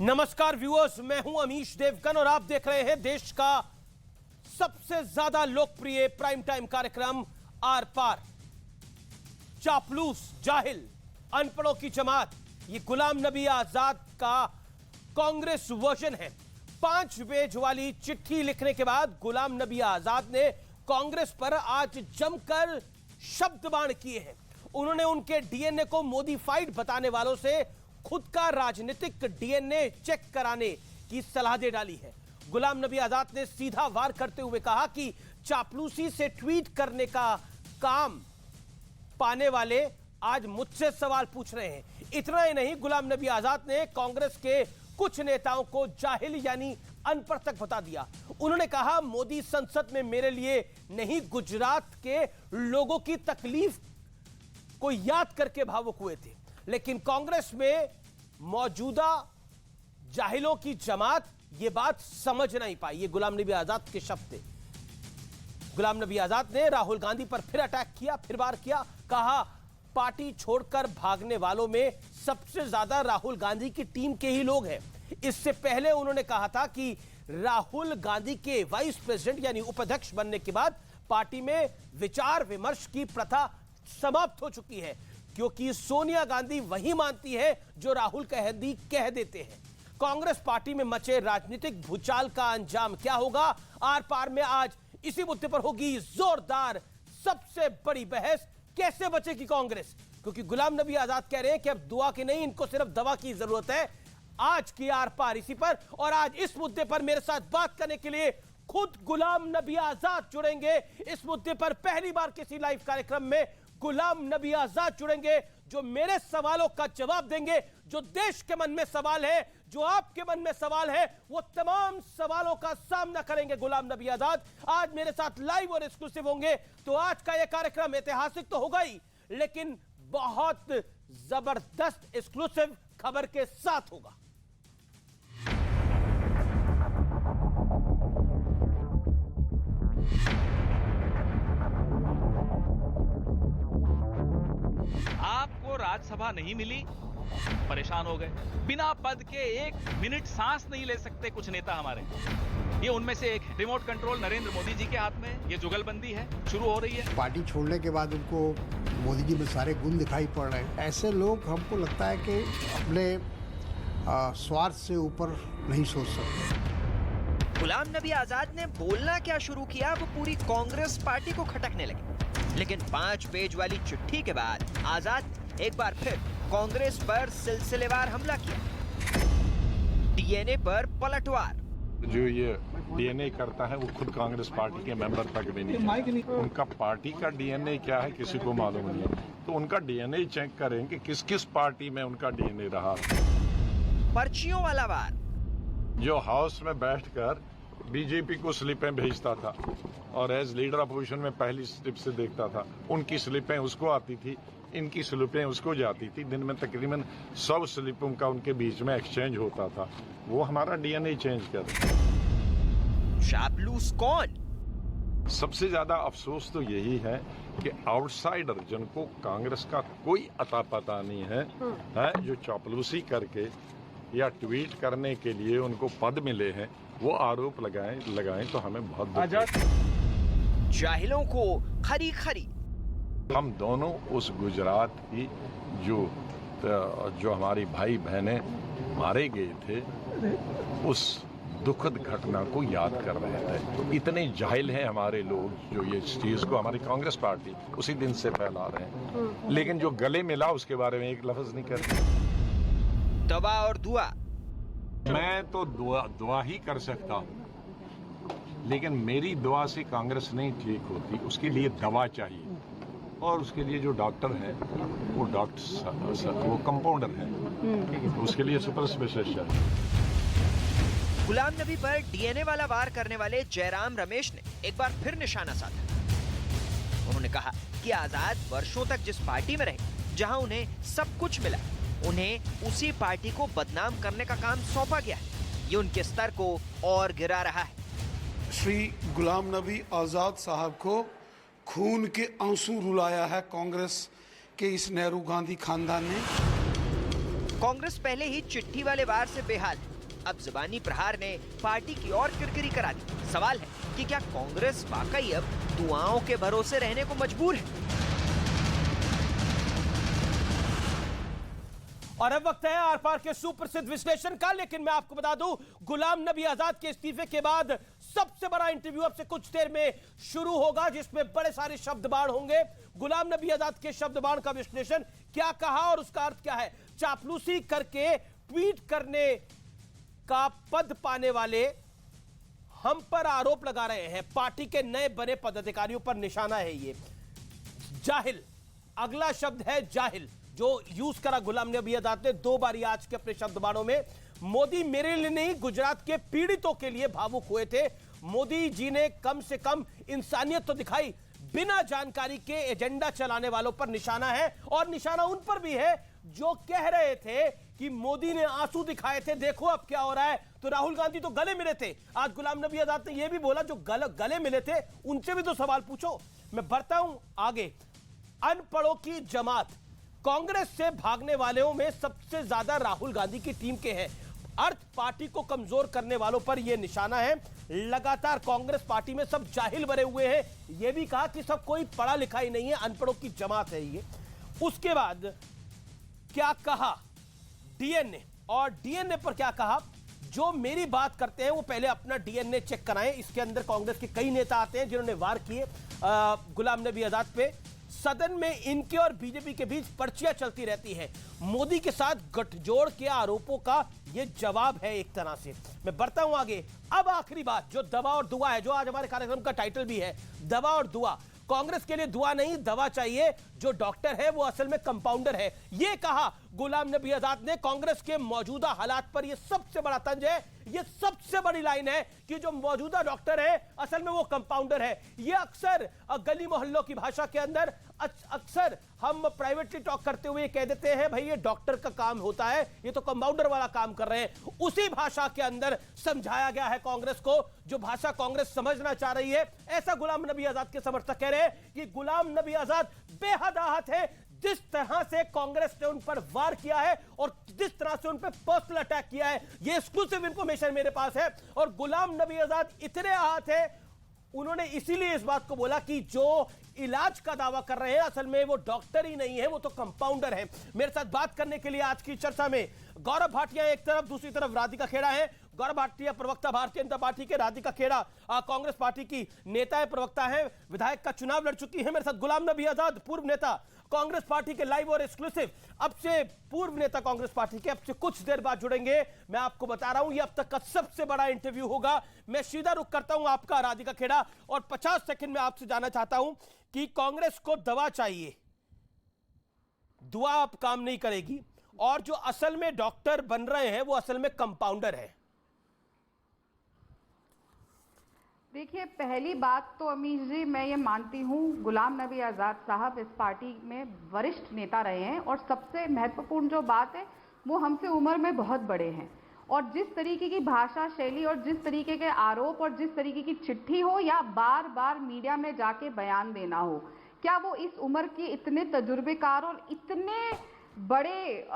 नमस्कार व्यूअर्स, मैं हूं अमीश देवगन और आप देख रहे हैं देश का सबसे ज्यादा लोकप्रिय प्राइम टाइम कार्यक्रम आर पार। चापलूस, जाहिल, अनपढ़ों की जमात, ये गुलाम नबी आजाद का कांग्रेस वर्जन है। 5 पेज वाली चिट्ठी लिखने के बाद गुलाम नबी आजाद ने कांग्रेस पर आज जमकर शब्दबाण किए हैं। उन्होंने उनके डीएनए को मॉडिफाइड बताने वालों से खुद का राजनीतिक डीएनए चेक कराने की सलाह दे डाली है। गुलाम नबी आजाद ने सीधा वार करते हुए कहा कि चापलूसी से ट्वीट करने का काम पाने वाले आज मुझसे सवाल पूछ रहे हैं। इतना ही नहीं, गुलाम नबी आजाद ने कांग्रेस के कुछ नेताओं को जाहिल यानी अनपढ़ तक बता दिया। उन्होंने कहा, मोदी संसद में मेरे लिए नहीं, गुजरात के लोगों की तकलीफ को याद करके भावुक हुए थे। लेकिन कांग्रेस में मौजूदा जाहिलों की जमात यह बात समझ नहीं पाई। ये गुलाम नबी आजाद के शब्द थे। गुलाम नबी आजाद ने राहुल गांधी पर फिर अटैक किया, फिर वार किया। कहा, पार्टी छोड़कर भागने वालों में सबसे ज्यादा राहुल गांधी की टीम के ही लोग हैं। इससे पहले उन्होंने कहा था कि राहुल गांधी के वाइस प्रेसिडेंट यानी उपाध्यक्ष बनने के बाद पार्टी में विचार विमर्श की प्रथा समाप्त हो चुकी है, क्योंकि सोनिया गांधी वही मानती है जो राहुल गांधी कह देते हैं। कांग्रेस पार्टी में मचे राजनीतिक भूचाल का अंजाम क्या होगा, आर पार में आज इसी मुद्दे पर होगी जोरदार सबसे बड़ी बहस। कैसे बचेगी कांग्रेस, क्योंकि गुलाम नबी आजाद कह रहे हैं कि अब दुआ की नहीं, इनको सिर्फ दवा की जरूरत है। आज की आर पार इसी पर, और आज इस मुद्दे पर मेरे साथ बात करने के लिए खुद गुलाम नबी आजाद जुड़ेंगे। इस मुद्दे पर पहली बार किसी लाइव कार्यक्रम में गुलाम नबी आजाद जुड़ेंगे, जो मेरे सवालों का जवाब देंगे। जो देश के मन में सवाल है, जो आपके मन में सवाल है, वो तमाम सवालों का सामना करेंगे गुलाम नबी आजाद। आज मेरे साथ लाइव और एक्सक्लूसिव होंगे। तो आज का यह कार्यक्रम ऐतिहासिक तो होगा ही, लेकिन बहुत जबरदस्त एक्सक्लूसिव खबर के साथ होगा। आपको राज्यसभा नहीं मिली, परेशान हो गए। बिना पद के 1 मिनट सांस नहीं ले सकते कुछ नेता हमारे। ये उनमें से एक है। रिमोट कंट्रोल नरेंद्र मोदी जी के हाथ में। ये जुगलबंदी है, शुरू हो रही है। पार्टी छोड़ने के बाद उनको मोदी जी में सारे गुण दिखाई पड़ रहे हैं। ऐसे लोग, हमको लगता है कि अपने स्वार्थ से ऊपर नहीं सोच सकते। गुलाम नबी आजाद ने बोलना क्या शुरू किया, वो पूरी कांग्रेस पार्टी को खटकने लगे। लेकिन 5 पेज वाली चिट्ठी के बाद आजाद एक बार फिर कांग्रेस पर सिलसिलेवार हमला किया। डीएनए पर पलटवार। जो ये डीएनए करता है वो खुद कांग्रेस पार्टी के मेंबर तक भी नहीं। उनका पार्टी का डीएनए क्या है किसी को मालूम नहीं है। तो उनका डीएनए चेक करें कि किस किस पार्टी में उनका डीएनए रहा। पर्चियों वाला वार। जो हाउस में बैठकर बीजेपी को स्लिपें भेजता था और एज लीडर अपोजिशन में पहली स्लिप से देखता था, उनकी स्लिपें उसको आती थी, इनकी स्लिपें उसको जाती थी। दिन में तकरीबन 100 स्लिपों का उनके बीच में एक्सचेंज होता था। वो हमारा डीएनए चेंज कर। चापलूस कौन? सबसे ज्यादा अफसोस तो यही है कि आउटसाइडर, जिनको कांग्रेस का कोई अता पता नहीं है, जो चापलूसी करके या ट्वीट करने के लिए उनको पद मिले हैं, वो आरोप लगाएं तो हमें बहुत दुख है। जाहिलों को खरी खरी। हम दोनों उस गुजरात की जो हमारी भाई बहनें मारे गए थे, उस दुखद घटना को याद कर रहे थे। तो इतने जाहिल हैं हमारे लोग जो ये चीज को, हमारी कांग्रेस पार्टी उसी दिन से फैला रहे हैं। लेकिन जो गले मिला उसके बारे में एक लफ्ज नहीं करते। दवा और दुआ। मैं तो दुआ ही कर सकता हूँ, लेकिन मेरी दुआ से कांग्रेस नहीं ठीक होती। उसके लिए दवा चाहिए, और उसके लिए जो डॉक्टर है वो वो कंपाउंडर है, उसके लिए सुपर स्पेशलिस्ट है। गुलाम नबी पर डीएनए वाला वार करने वाले जयराम रमेश ने एक बार फिर निशाना साधा। उन्होंने कहा कि आजाद वर्षों तक जिस पार्टी में रहे, जहां उन्हें सब कुछ मिला, उन्हें उसी पार्टी को बदनाम करने का काम सौंपा गया है। ये उनके स्तर को और गिरा रहा है। श्री गुलाम नबी आजाद साहब को खून के आंसू रुलाया है कांग्रेस के इस नेहरू गांधी खानदान ने। कांग्रेस पहले ही चिट्ठी वाले वार से बेहाल है। अब जुबानी प्रहार ने पार्टी की और किरकिरी करा दी। सवाल है कि क्या कांग्रेस वाकई अब दुआओं के भरोसे रहने को मजबूर है? और अब वक्त है आर पार के सुप्रसिद्ध विश्लेषण का, लेकिन मैं आपको बता दूं, गुलाम नबी आजाद के इस्तीफे के बाद सबसे बड़ा इंटरव्यू अब से कुछ देर में शुरू होगा, जिसमें बड़े सारे शब्द बाण होंगे। गुलाम नबी आजाद के शब्द बाण का विश्लेषण, क्या कहा और उसका अर्थ क्या है। चापलूसी करके ट्वीट करने का पद पाने वाले हम पर आरोप लगा रहे हैं, पार्टी के नए बने पदाधिकारियों पर निशाना है ये। जाहिल, अगला शब्द है जाहिल, जो यूज करा गुलाम नबी आजाद ने 2 बार आज के अपने शब्द बाणों में। मोदी मेरे लिए नहीं, गुजरात के पीड़ितों के लिए भावुक हुए थे। मोदी जी ने कम से कम इंसानियत तो दिखाई, बिना जानकारी के एजेंडा चलाने वालों पर निशाना है। और निशाना उन पर भी है जो कह रहे थे कि मोदी ने आंसू दिखाए थे, देखो अब क्या हो रहा है। तो राहुल गांधी तो गले मिले थे, आज गुलाम नबी आजाद ने यह भी बोला जो गले मिले थे उनसे भी तो सवाल पूछो। मैं बढ़ता हूं आगे। अनपढ़ों की जमात, कांग्रेस से भागने वालों में सबसे ज्यादा राहुल गांधी की टीम के हैं। अर्थ पार्टी को कमजोर करने वालों पर यह निशाना है। लगातार कांग्रेस पार्टी में सब जाहिल भरे हुए हैं, यह भी कहा कि सब कोई पढ़ा लिखा ही नहीं है, अनपढ़ों की जमात है ये। उसके बाद क्या कहा डीएनए, और डीएनए पर क्या कहा, जो मेरी बात करते हैं वो पहले अपना डीएनए चेक कराएं। इसके अंदर कांग्रेस के कई नेता आते हैं जिन्होंने वार किए गुलाम नबी आजाद पे। सदन में इनके और बीजेपी के बीच पर्चियां चलती रहती है। मोदी के साथ गठजोड़ के आरोपों का यह जवाब है एक तरह से। मैं बढ़ता हूं आगे। अब आखिरी बात, जो दवा और दुआ है, जो आज हमारे कार्यक्रम का टाइटल भी है, दवा और दुआ। कांग्रेस के लिए दुआ नहीं, दवा चाहिए। जो डॉक्टर है वो असल में कंपाउंडर है, यह कहा गुलाम नबी आजाद ने। कांग्रेस के मौजूदा हालात पर यह सबसे बड़ा तंज है, यह सबसे बड़ी लाइन है कि जो मौजूदा डॉक्टर है असल में वो कंपाउंडर है। यह अक्सर गली मोहल्लों की भाषा के अंदर अक्सर हम प्राइवेटली टॉक करते हुए कह देते हैं भाई ये डॉक्टर का काम होता है, ये तो कंपाउंडर वाला काम कर रहे हैं। उसी भाषा के अंदर समझाया गया है कांग्रेस को, जो भाषा कांग्रेस समझना चाह रही है। ऐसा गुलाम नबी आजाद के समर्थक कह रहे हैं कि गुलाम नबी आजाद बेहद आहत है जिस तरह से कांग्रेस ने उन पर वार किया है और जिस तरह से उन पर पर्सनल अटैक किया है। ये एक्सक्लूसिव इंफॉर्मेशन मेरे पास है। और गुलाम नबी आजाद इतने आहत है, उन्होंने इसीलिए इस बात को बोला कि जो इलाज का दावा कर रहे हैं असल में वो डॉक्टर ही नहीं है, वो तो कंपाउंडर है। मेरे साथ बात करने के लिए आज की चर्चा में गौरव भाटिया एक तरफ, दूसरी तरफ राधिका खेड़ा है। गौरव भाटिया प्रवक्ता भारतीय जनता पार्टी के, राधिका खेड़ा कांग्रेस पार्टी की नेता है, प्रवक्ता है, विधायक का चुनाव लड़ चुकी है। मेरे साथ गुलाम नबी आजाद, पूर्व नेता कांग्रेस पार्टी के, लाइव और एक्सक्लूसिव, अब से पूर्व नेता कांग्रेस पार्टी के, अब से कुछ देर बाद जुड़ेंगे। मैं आपको बता रहा हूं ये अब तक का सबसे बड़ा इंटरव्यू होगा। मैं सीधा रुख करता हूं आपका राधिका खेड़ा, और 50 सेकंड में आपसे जानना चाहता हूं कि कांग्रेस को दवा चाहिए, दुआ अब काम नहीं करेगी, और जो असल में डॉक्टर बन रहे हैं वो असल में कंपाउंडर है। देखिए, पहली बात तो अमीश जी, मैं ये मानती हूँ गुलाम नबी आज़ाद साहब इस पार्टी में वरिष्ठ नेता रहे हैं, और सबसे महत्वपूर्ण जो बात है वो हमसे उम्र में बहुत बड़े हैं। और जिस तरीके की भाषा शैली और जिस तरीके के आरोप और जिस तरीके की चिट्ठी हो या बार बार मीडिया में जाके बयान देना हो, क्या वो इस उम्र के इतने तजुर्बेकार और इतने बड़े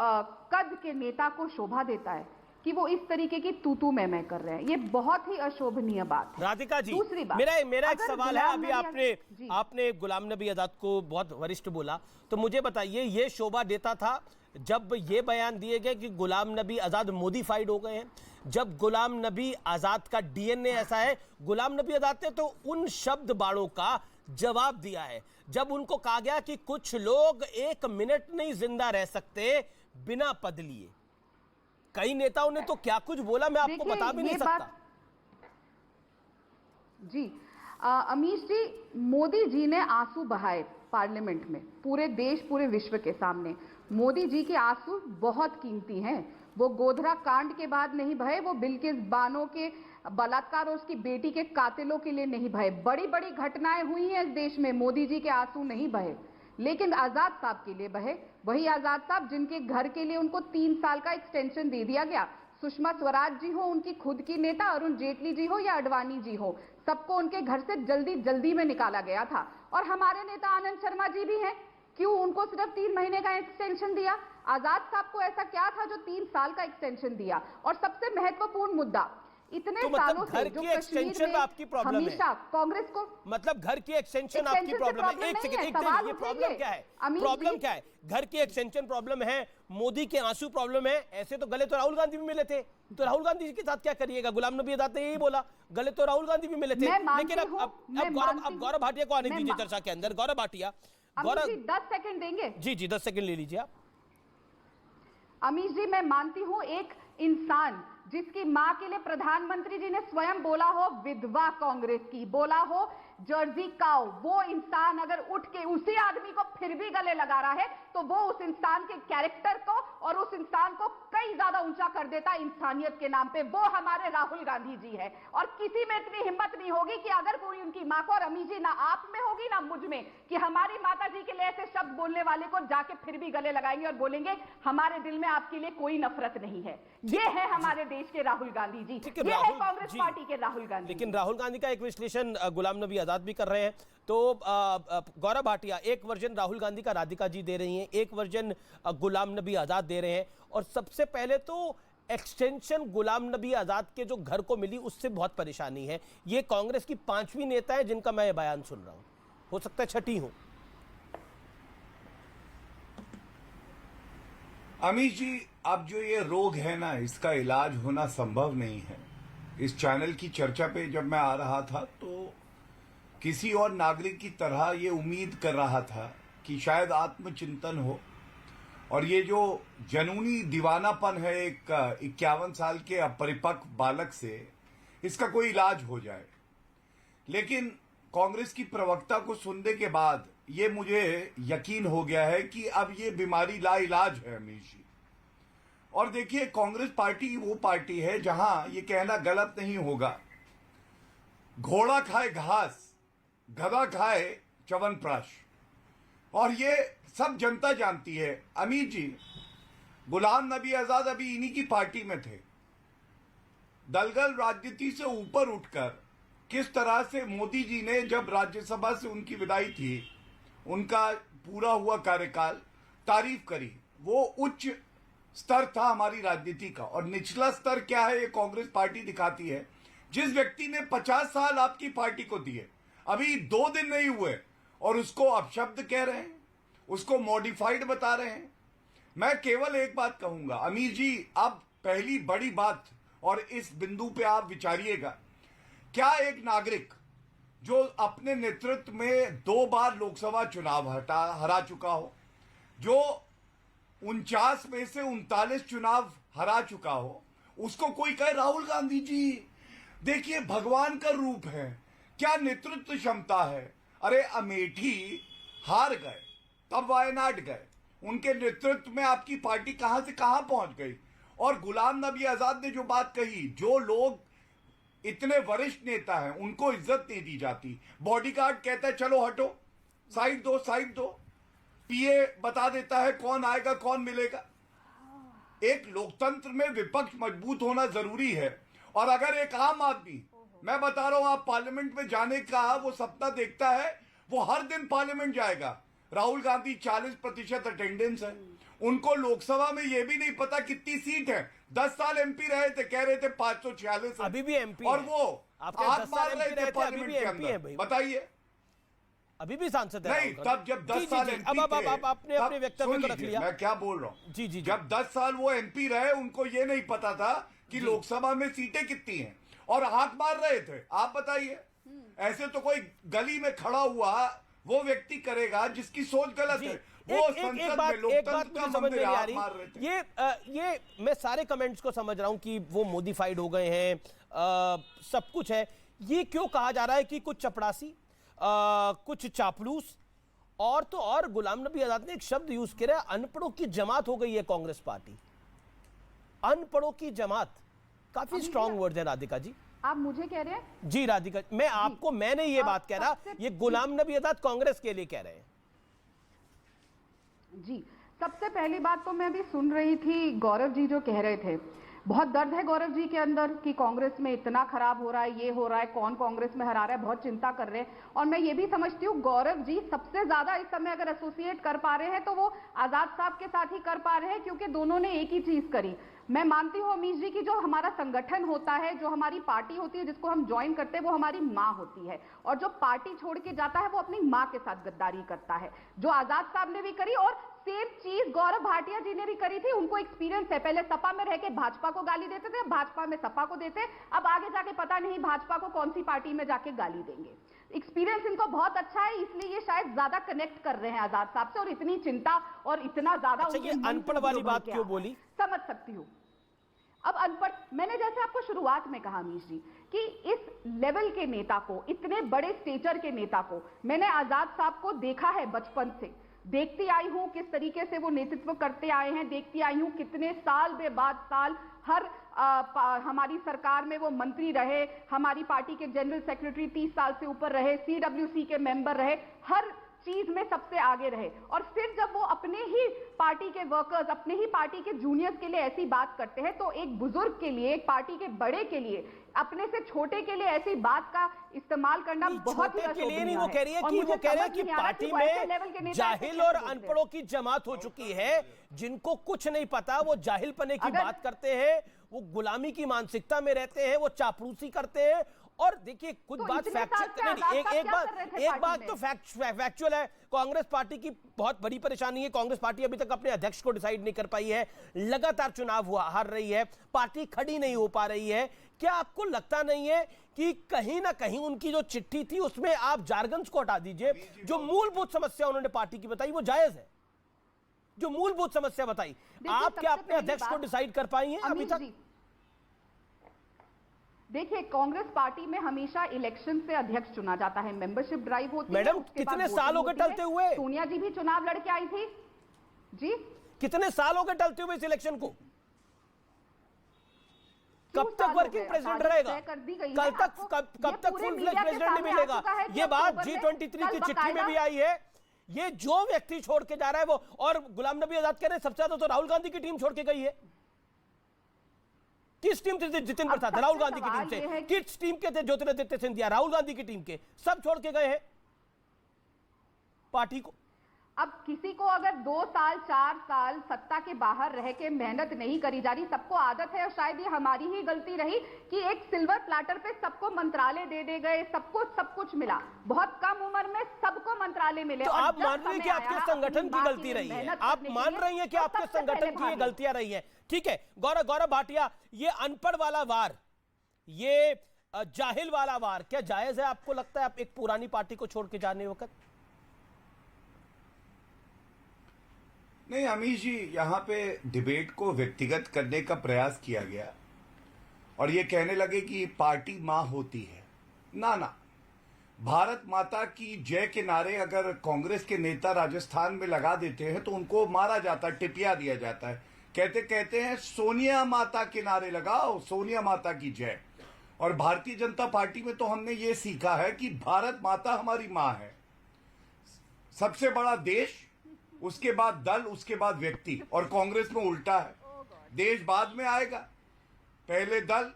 कद के नेता को शोभा देता है कि वो इस तरीके की तू मैं कर रहे हैं? ये बहुत ही अशोभनीय बात है। राधिका जी, दूसरी बात, मेरा एक सवाल है। अभी आपने गुलाम नबी आजाद को बहुत वरिष्ठ बोला, तो मुझे बताइए ये शोभा देता था जब ये बयान दिए गए कि गुलाम नबी आजाद मोडिफाइड हो गए हैं, जब गुलाम नबी आजाद का डीएनए ऐसा है। गुलाम नबी आजाद ने तो उन शब्द बाणों का जवाब दिया है जब उनको कहा गया कि कुछ लोग 1 मिनट नहीं जिंदा रह सकते बिना पद लिए। कई नेताओं ने तो क्या कुछ बोला, मैं आपको बता भी नहीं सकता। जी अमीश जी, मोदी जी ने आंसू बहाए पार्लियामेंट में, पूरे देश पूरे विश्व के सामने। मोदी जी के आंसू बहुत कीमती हैं। वो गोधरा कांड के बाद नहीं बहे, वो बिल्किस बानो के बलात्कार और उसकी बेटी के कातिलों के लिए नहीं बहे। बड़ी बड़ी घटनाएं हुई हैं इस देश में, मोदी जी के आंसू नहीं बहे, लेकिन आजाद साहब के लिए बहे। वही आजाद साहब जिनके घर के लिए उनको 3 साल का एक्सटेंशन दे दिया गया। सुषमा स्वराज जी हो, उनकी खुद की नेता अरुण जेटली जी हो या अडवाणी जी हो, सबको उनके घर से जल्दी में निकाला गया था। और हमारे नेता आनंद शर्मा जी भी हैं, क्यों उनको सिर्फ 3 महीने का एक्सटेंशन दिया? आजाद साहब को ऐसा क्या था जो 3 साल का एक्सटेंशन दिया? और सबसे महत्वपूर्ण मुद्दा, इतने तो सालों मतलब घर से जो की कश्मीर एक्सटेंशन में में आपकी प्रॉब्लम है? हमेशा कांग्रेस को, मतलब घर की एक्सटेंशन आपकी प्रॉब्लम है? एक सेकंड, एक सेकंड, ये प्रॉब्लम क्या है? प्रॉब्लम क्या है? घर की एक्सटेंशन प्रॉब्लम है, मोदी के आंसू प्रॉब्लम है। ऐसे तो गले तो राहुल गांधी भी मिले थे, तो राहुल गांधी जी के साथ क्या करिएगा? गुलाम नबी आजाद ने यही बोला, गले तो राहुल गांधी भी मिले थे। लेकिन अब गौरव भाटिया को आने दीजिए चर्चा के अंदर। गौरव भाटिया, गौरव 10 सेकंड देंगे? जी जी 10 सेकंड ले लीजिए आप। अमीश जी, मैं मानती हूं एक इंसान जिसकी मां के लिए प्रधानमंत्री जी ने स्वयं बोला हो विधवा कांग्रेस की, बोला हो जर्सी काउ, वो इंसान अगर उठ के उसी आदमी को फिर भी गले लगा रहा है तो वो उस इंसान के कैरेक्टर को और उस इंसान को कई ज्यादा ऊंचा कर देता इंसानियत के नाम पे। वो हमारे राहुल गांधी जी है और किसी में इतनी हिम्मत नहीं होगी कि अगर कोई उनकी मां को, और अमीश जी ना आप में होगी ना मुझ में, कि हमारी माता जी के लिए ऐसे शब्द बोलने वाले को जाके फिर भी गले लगाएंगे और बोलेंगे हमारे दिल में आपके लिए कोई नफरत नहीं है। ये है हमारे देश के राहुल गांधी जी, ये है कांग्रेस पार्टी के राहुल गांधी। लेकिन राहुल गांधी का एक विश्लेषण गुलाम नबी आजाद भी कर रहे हैं। तो गौरव भाटिया, एक वर्जन राहुल गांधी का राधिका जी दे रही हैं, एक वर्जन गुलाम नबी आजाद दे रहे हैं। और सबसे पहले तो एक्सटेंशन गुलाम नबी आजाद के जो घर को मिली उससे बहुत परेशानी है। ये कांग्रेस की 5वीं नेता है जिनका मैं ये बयान सुन रहा हूं, हो सकता है 6ठी हो। अमीश जी, अब जो ये रोग है ना, इसका इलाज होना संभव नहीं है। इस चैनल की चर्चा पे जब मैं आ रहा था तो किसी और नागरिक की तरह ये उम्मीद कर रहा था कि शायद आत्मचिंतन हो और ये जो जनूनी दीवानापन है एक 51 साल के अपरिपक्व बालक से, इसका कोई इलाज हो जाए। लेकिन कांग्रेस की प्रवक्ता को सुनने के बाद ये मुझे यकीन हो गया है कि अब ये बीमारी लाइलाज है अमीश जी। और देखिए, कांग्रेस पार्टी वो पार्टी है जहां ये कहना गलत नहीं होगा, घोड़ा खाए घास, गधा खाए च्यवनप्राश, और ये सब जनता जानती है। अमीर जी, गुलाम नबी आजाद अभी इन्हीं की पार्टी में थे। दलगल राजनीति से ऊपर उठकर किस तरह से मोदी जी ने जब राज्यसभा से उनकी विदाई थी, उनका पूरा हुआ कार्यकाल, तारीफ करी। वो उच्च स्तर था हमारी राजनीति का, और निचला स्तर क्या है ये कांग्रेस पार्टी दिखाती है। जिस व्यक्ति ने 50 साल आपकी पार्टी को दिए, अभी 2 दिन नहीं हुए और उसको अपशब्द कह रहे हैं, उसको मॉडिफाइड बता रहे हैं। मैं केवल एक बात कहूंगा अमीर जी, अब पहली बड़ी बात, और इस बिंदु पे आप विचारिएगा, क्या एक नागरिक जो अपने नेतृत्व में 2 बार लोकसभा चुनाव हरा चुका हो, जो 49 में से 39 चुनाव हरा चुका हो, उसको कोई कहे राहुल गांधी जी देखिए भगवान का रूप है, क्या नेतृत्व क्षमता है। अरे अमेठी हार गए, तब वायनाड गए, उनके नेतृत्व में आपकी पार्टी कहां से कहां पहुंच गई। और गुलाम नबी आजाद ने जो बात कही, जो लोग इतने वरिष्ठ नेता हैं उनको इज्जत नहीं दी जाती। बॉडीगार्ड कहता है चलो हटो, साइड दो साइड दो, पीए बता देता है कौन आएगा कौन मिलेगा। एक लोकतंत्र में विपक्ष मजबूत होना जरूरी है। और अगर एक आम आदमी, मैं बता रहा हूं, आप पार्लियामेंट में जाने का वो सपना देखता है, वो हर दिन पार्लियामेंट जाएगा। राहुल गांधी 40% अटेंडेंस है, उनको लोकसभा में ये भी नहीं पता कितनी सीट है। 10 साल एमपी रहे थे, कह रहे थे 546, अभी भी एमपी, और वो आग मार रहे थे पार्लियामेंट के अंदर। बताइए, अभी भी सांसद है नहीं, तब जब 10 साल एमपी थे, अब आपने अपने वक्तव्य को रख लिया। मैं क्या बोल रहा हूं, जी जी, जब 10 साल वो एमपी रहे, उनको ये नहीं पता था कि लोकसभा में सीटें कितनी हैं, और हाथ मार रहे थे। आप बताइए, ऐसे तो कोई गली में खड़ा हुआ वो व्यक्ति करेगा जिसकी सोच गलत है। वो संसद में लोकतंत्र का मंदिर हाथ मार रहे थे। ये मैं सारे कमेंट्स को समझ रहा हूं कि वो मॉडिफाइड हो गए हैं, सब कुछ है। ये क्यों कहा जा रहा है कि कुछ चपड़ासी, कुछ चापलूस, और तो और गुलाम नबी आजाद ने एक शब्द यूज किया है, अनपढ़ों की जमात हो गई है कांग्रेस पार्टी। अनपढ़ों की जमात, काफी स्ट्रॉन्ग वर्ड है राधिका जी। आप मुझे कह रहे हैं? जी राधिका, मैं आपको, मैंने ये बात कह रहा, ये गुलाम नबी आजाद कांग्रेस के लिए कह रहे हैं। जी, सबसे पहली बात तो मैं अभी सुन रही थी गौरव जी जो कह रहे थे, बहुत दर्द है गौरव जी के अंदर कि कांग्रेस में इतना खराब हो रहा है, ये हो रहा है, कौन कांग्रेस में हरा रहा है, बहुत चिंता कर रहे हैं। और मैं ये भी समझती हूँ गौरव जी सबसे ज्यादा इस समय अगर एसोसिएट कर पा रहे हैं तो वो आजाद साहब के साथ ही कर पा रहे हैं, क्योंकि दोनों ने एक ही चीज करी। मैं मानती हूँ अमीश जी की जो हमारा संगठन होता है, जो हमारी पार्टी होती है, जिसको हम ज्वाइन करते हैं, वो हमारी माँ होती है, और जो पार्टी छोड़ के जाता है वो अपनी माँ के साथ गद्दारी करता है, जो आजाद साहब ने भी करी। और सेम चीज गौरव भाटिया जी ने भी करी थी। उनको एक्सपीरियंस है, पहले सपा में रह के भाजपा को गाली देते थे, भाजपा में सपा को देते, अब आगे जाके पता नहीं भाजपा को कौन सी पार्टी में जाके गाली देंगे। एक्सपीरियंस इनको बहुत अच्छा है, इसलिए ये शायद ज्यादा कनेक्ट कर रहे हैं आजाद साहब से, और इतनी चिंता और इतना ज्यादा अच्छा, ये अनपढ़ वाली बात क्यों बोली? समझ सकती हूँ। अब अनपढ़, मैंने जैसे आपको शुरुआत में कहा अमीश जी कि इस लेवल के नेता को, इतने बड़े स्टेचर के नेता को मैंने आजाद साहब को देखा है, बचपन से देखती आई हूं किस तरीके से वो नेतृत्व करते आए हैं, देखती आई हूं कितने साल बे बाद साल हर हमारी सरकार में वो मंत्री रहे, हमारी पार्टी के जनरल सेक्रेटरी 30 साल से ऊपर रहे, सीडब्ल्यूसी के मेंबर रहे, हर चीज में सबसे आगे रहे। और फिर जब वो अपने ही पार्टी के वर्कर्स, अपने ही पार्टी के जूनियर्स के लिए ऐसी बात करते हैं, तो एक बुजुर्ग के लिए, एक पार्टी के बड़े के लिए, अपने से छोटे के लिए ऐसी बात का इस्तेमाल करना बहुत ही अशोभनीय है। वो कह रही है कि पार्टी में जाहिल और अनपढ़ों की जमात हो चुकी है, जिनको कुछ नहीं पता, वो जाहिलपने की बात करते हैं, वो गुलामी की मानसिकता में रहते हैं, वो चापलूसी करते हैं। और देखिए कुछ बात एक बात तो फैक्चुअल है, कांग्रेस पार्टी की बहुत बड़ी परेशानी है, कांग्रेस पार्टी अभी तक अपने अध्यक्ष को डिसाइड नहीं कर पाई है, लगातार चुनाव हार रही है, पार्टी खड़ी नहीं हो पा रही है। क्या आपको लगता नहीं है कि कहीं ना कहीं उनकी जो चिट्ठी थी उसमें आप जार्गन्स को हटा दीजिए, जो मूलभूत समस्या उन्होंने पार्टी की बताई वो जायज है, जो मूलभूत समस्या बताई, आप क्या अपने अध्यक्ष को डिसाइड कर पाई हैं अभी तक? देखिए कांग्रेस पार्टी में हमेशा इलेक्शन से अध्यक्ष चुना जाता है, मेंबरशिप ड्राइव होती है। मैडम कितने साल हो गए टलते हुए? सोनिया जी भी चुनाव लड़के आई थी जी, कितने साल हो गए टलते हुए इस इलेक्शन को? कब तक वर्किंग प्रेसिडेंट रहेगा? कब तक फुल फ्लेज प्रेसिडेंट नहीं मिलेगा? ये बात G23 की चिट्ठी में भी आई है। ये जो व्यक्ति छोड़ के जा रहा है वो, और गुलाम नबी आजाद कह रहे हैं सबसे ज्यादा तो राहुल गांधी की टीम छोड़ के गई है। किस टीम से? जितिन प्रसाद राहुल गांधी की टीम से, किस टीम के थे? ज्योतिरादित्य सिंधिया राहुल गांधी की टीम के, सब छोड़ के गए हैं पार्टी को। अब किसी को अगर 2 साल 4 साल सत्ता के बाहर रह के मेहनत नहीं करी जा रही, सबको आदत है, और शायद ये हमारी ही गलती रही कि एक सिल्वर प्लेटर पे सबको मंत्रालय दे गए, सबको सब कुछ मिला, बहुत कम उम्र में सबको मंत्रालय मिले। तो आप मान रही हैं कि आपके संगठन की गलती रही है? आप मान रही हैं कि आपके संगठन की ये गलतियां रही हैं? ठीक है गौरव भाटिया, ये अनपढ़ वाला वार, ये जाहिल वाला वार क्या जायज है आपको लगता है, आप एक पुरानी पार्टी को छोड़ के जाने वक्त? नहीं अमीश जी, यहाँ पे डिबेट को व्यक्तिगत करने का प्रयास किया गया और ये कहने लगे कि पार्टी मां होती है। ना, भारत माता की जय के नारे अगर कांग्रेस के नेता राजस्थान में लगा देते हैं तो उनको मारा जाता है, टिपिया दिया जाता है। कहते हैं सोनिया माता के नारे लगाओ, सोनिया माता की जय। और भारतीय जनता पार्टी में तो हमने ये सीखा है कि भारत माता हमारी मां है, सबसे बड़ा देश, उसके बाद दल, उसके बाद व्यक्ति। और कांग्रेस में उल्टा है, देश बाद में आएगा, पहले दल,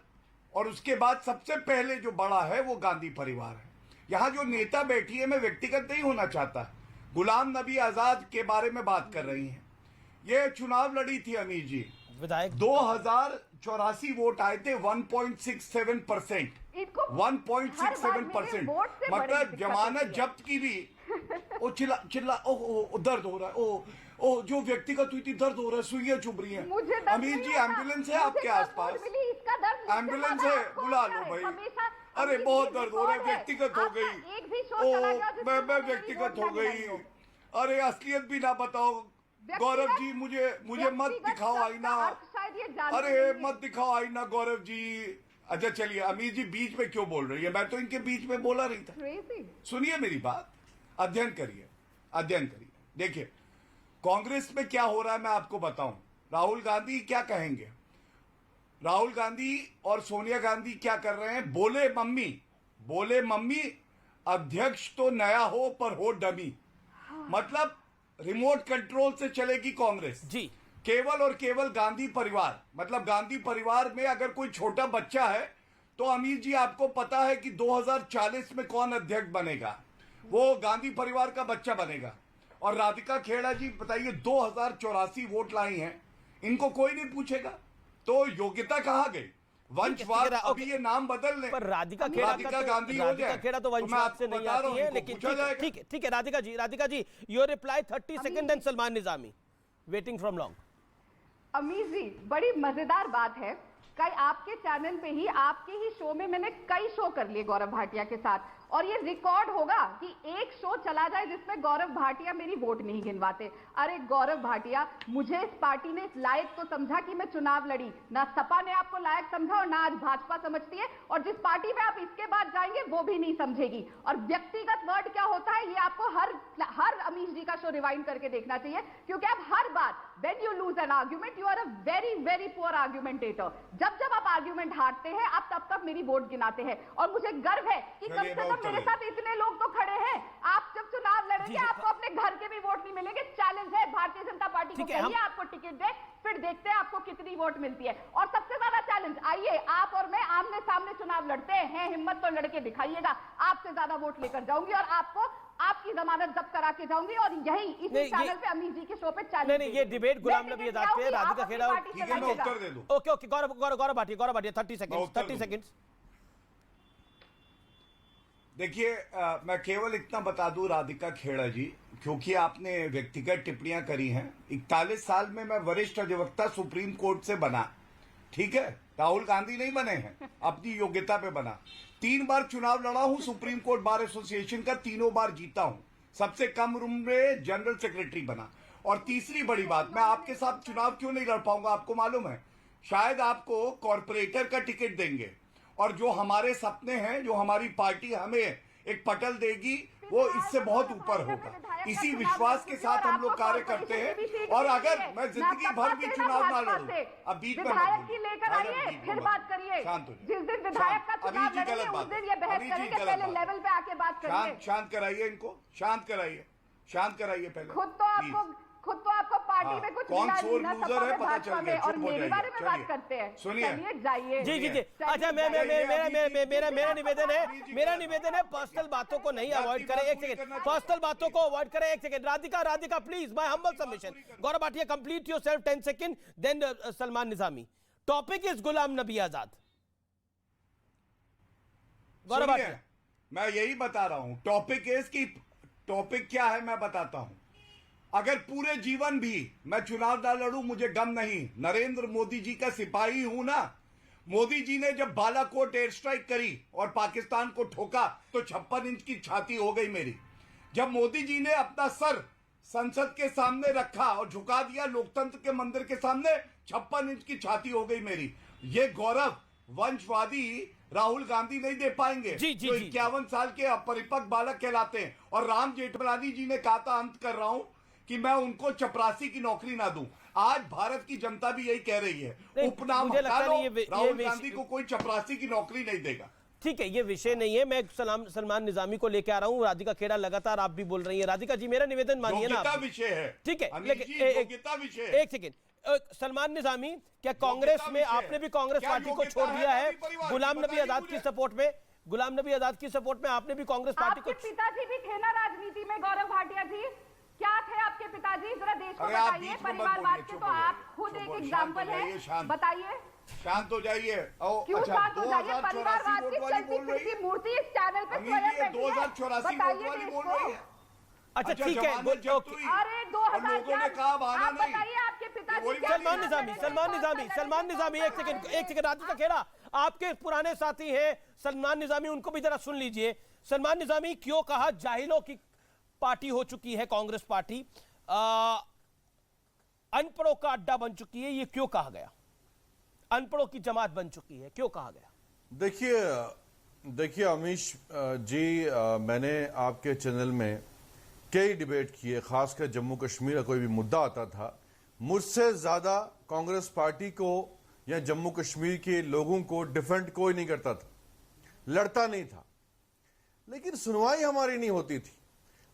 और उसके बाद सबसे पहले जो बड़ा है वो गांधी परिवार है। यहां जो नेता बैठी है, मैं व्यक्तिगत नहीं होना चाहता, गुलाम नबी आजाद के बारे में बात कर रही हैं। ये चुनाव लड़ी थी अमीर जी, विधायक 2084 वोट आए थे, 1.67%, 1.67%, मतलब जमानत जब्त की भी। ओ चिल्ला ओ दर्द हो रहा है, ओ जो व्यक्तिगत हुई थी दर्द हो रहा है, सुइयां चुभ रही हैं। अमीर जी एम्बुलेंस है आपके आसपास? एम्बुलेंस है, बुला लो भाई। अरे बहुत दर्द हो रहा है, व्यक्तिगत हो गई, ओ मैं व्यक्तिगत हो गई। अरे असलियत भी ना बताओ गौरव जी, मुझे मत दिखाओ आईना, अरे मत दिखाओ आईना गौरव जी। अच्छा चलिए, अमीर जी बीच में क्यों बोल रही है? मैं तो इनके बीच में बोला नहीं था। सुनिए मेरी बात, अध्ययन करिए। देखिए कांग्रेस में क्या हो रहा है मैं आपको बताऊं। राहुल गांधी क्या कहेंगे, राहुल गांधी और सोनिया गांधी क्या कर रहे हैं? बोले मम्मी अध्यक्ष तो नया हो पर हो डमी। मतलब रिमोट कंट्रोल से चलेगी कांग्रेस जी। केवल और केवल गांधी परिवार, मतलब गांधी परिवार में अगर कोई छोटा बच्चा है तो अमीर जी आपको पता है कि 2040 में कौन अध्यक्ष बनेगा, वो गांधी परिवार का बच्चा बनेगा। और राधिका खेड़ा जी बताइए 2084 वोट लाई हैं, इनको कोई नहीं पूछेगा, तो योग्यता कहाँ गई? वंशवाद, अभी ये नाम बदल ले, पर राधिका खेड़ा गांधी हो राधिका जाए खेड़ा तो वंशवाद से नहीं आती है, लेकिन ठीक है Radhika ji your reply 30 second and Salman Nizami waiting from long. Amir ji, बड़ी मजेदार बात है, कल आपके चैनल पे ही, आपके ही शो में मैंने कई शो कर लिए गौरव भाटिया के साथ, और ये रिकॉर्ड होगा कि एक शो चला जाए जिसमें गौरव भाटिया मेरी वोट नहीं गिनवाते। अरे गौरव भाटिया, मुझे इस पार्टी ने इस लायक तो समझा कि मैं चुनाव लड़ी, ना सपा ने आपको लायक समझा और ना आज भाजपा समझती है, और जिस पार्टी में आप इसके बाद जाएंगे वो भी नहीं समझेगी। और व्यक्तिगत वर्ड क्या होता है ये आपको हर अमीश जी का शो रिवाइंड करके देखना चाहिए, क्योंकि आप हर बार when you lose an argument you are a very very poor argumentator. जब आप आर्ग्यूमेंट हारते हैं आप तब मेरी वोट गिनाते हैं, और मुझे गर्व है कि कम से कम मेरे साथ इतने लोग तो खड़े हैं। आप जब चुनाव लड़ेंगे आपको अपने घर के भी वोट नहीं मिलेंगे। चैलेंज है भारतीय जनता पार्टी को, कहिए आपको टिकट दे, फिर देखते हैं आपको कितनी वोट मिलती है। और सबसे ज्यादा चैलेंज, आइए आप और मैं आमने सामने चुनाव लड़ते हैं, हिम्मत तो लड़के दिखाइएगा, आपसे ज्यादा वोट लेकर जाऊंगी और आपको आपकी जमानत जब्त करा के जाऊंगी, और यही इसी चैनल पे अमीर जी के शो पे चैलेंज। नहीं, ये डिबेट गुलाम नबी आजाद पे, राधिका खेड़ा, मैं उत्तर दे दूं। Okay Gaurav Bhatia 30 second. देखिए, मैं केवल इतना बता दूं राधिका खेड़ा जी, क्योंकि आपने व्यक्तिगत टिप्पणियां करी हैं, 41 साल में मैं वरिष्ठ अधिवक्ता सुप्रीम कोर्ट से बना, ठीक है, राहुल गांधी नहीं बने हैं, अपनी योग्यता पे बना। 3 बार चुनाव लड़ा हूं सुप्रीम कोर्ट बार एसोसिएशन का, 3 बार जीता हूं, सबसे कम उम्र में जनरल सेक्रेटरी बना। और तीसरी बड़ी बात, मैं आपके साथ चुनाव क्यों नहीं लड़ पाऊंगा आपको मालूम है? शायद आपको कॉर्पोरेटर का टिकट देंगे, और जो हमारे सपने हैं, जो हमारी पार्टी हमें एक पटल देगी, वो इससे बहुत ऊपर होगा। इसी विश्वास के साथ हम लोग कार्य करते हैं। और अगर मैं जिंदगी भर भी चुनाव ना लड़ूं, अब बीच में लेकर आइए, फिर बात करिए। जिस दिन विधायक का चुनाव लड़ेंगे उस दिन ये बहस करेंगे, पहले लेवल पे आके बात करिए। शांत कराइए इनको, शांत कराइए पहले। खुद तो आपको पार्टी में कुछ कौन सोर लूजर है पता चल गया, और मेरे बारे में बात करते हैं। सुनिए, जाइए जी। अच्छा, मेरा निवेदन है पर्सनल बातों को नहीं अवॉइड करें। एक सेकंड, पर्सनल बातों को अवॉइड करें। एक second, Radhika please, my humble submission. Gaurav Bhatia complete yourself 10 second, then Salman Nizami. Topic is Ghulam Nabi Azad. Gaurav Bhatia, मैं यही बता रहा हूं, टॉपिक क्या है मैं बताता हूं। अगर पूरे जीवन भी मैं चुनाव ना लड़ूं मुझे गम नहीं, नरेंद्र मोदी जी का सिपाही हूं ना। मोदी जी ने जब बालाकोट एयर स्ट्राइक करी और पाकिस्तान को ठोका तो 56 इंच की छाती हो गई मेरी। जब मोदी जी ने अपना सर संसद के सामने रखा और झुका दिया लोकतंत्र के मंदिर के सामने, 56 इंच की छाती हो गई मेरी। ये गौरव वंशवादी राहुल गांधी नहीं दे पाएंगे, जो 51 साल के अपरिपक्व बालक कहलाते हैं। और राम जेठमलानी जी ने कहा था, अंत कर रहा हूं, कि मैं उनको चपरासी की नौकरी ना दूं। आज भारत की जनता भी यही कह रही है, उपनाम हटा लो, राहुल गांधी को कोई चपरासी की नौकरी नहीं देगा। ठीक है, ये विषय नहीं है। मैं सलमान निजामी को लेकर आ रहा हूं। राधिका खेड़ा लगातार आप भी बोल रही है। राधिका जी, मेरा निवेदन मानिए ना, विषय है, ठीक है, लेकिन एक सेकंड, सलमान निजामी, क्या कांग्रेस में आपने भी कांग्रेस पार्टी को छोड़ दिया है गुलाम नबी आजाद की सपोर्ट में? गुलाम नबी आजाद की सपोर्ट में आपने भी कांग्रेस पार्टी को? पिताजी भी थे ना राजनीति में गौरव भाटिया जी, क्या थे आपके पिताजी? जरा देश को बताइए, परिवारवाद के तो आप खुद एक एग्जाम्पल है, बताइए। शांत हो जाइए। क्यों शांत हो जाइए? परिवारवाद की चलती फिरती मूर्ति इस चैनल पे स्वयं बैठी है, बताइए देश को। अच्छा ठीक है, अरे 2000 आप बताइए आपके पिताजी। सलमान निजामी एक सेकंड। राधिका खेड़ा आपके पुराने साथी हैं सलमान निजामी, उनको भी जरा सुन लीजिए। सलमान निजामी, क्यों कहा जाहिलों की पार्टी हो चुकी है कांग्रेस पार्टी, अनपढ़ों का अड्डा बन चुकी है, ये क्यों कहा गया? अनपढ़ों की जमात बन चुकी है, क्यों कहा गया? देखिए अमीश जी, मैंने आपके चैनल में कई डिबेट किए, खासकर जम्मू कश्मीर का कोई भी मुद्दा आता था, मुझसे ज्यादा कांग्रेस पार्टी को या जम्मू कश्मीर के लोगों को डिफेंड कोई नहीं करता था, लड़ता नहीं था, लेकिन सुनवाई हमारी नहीं होती थी।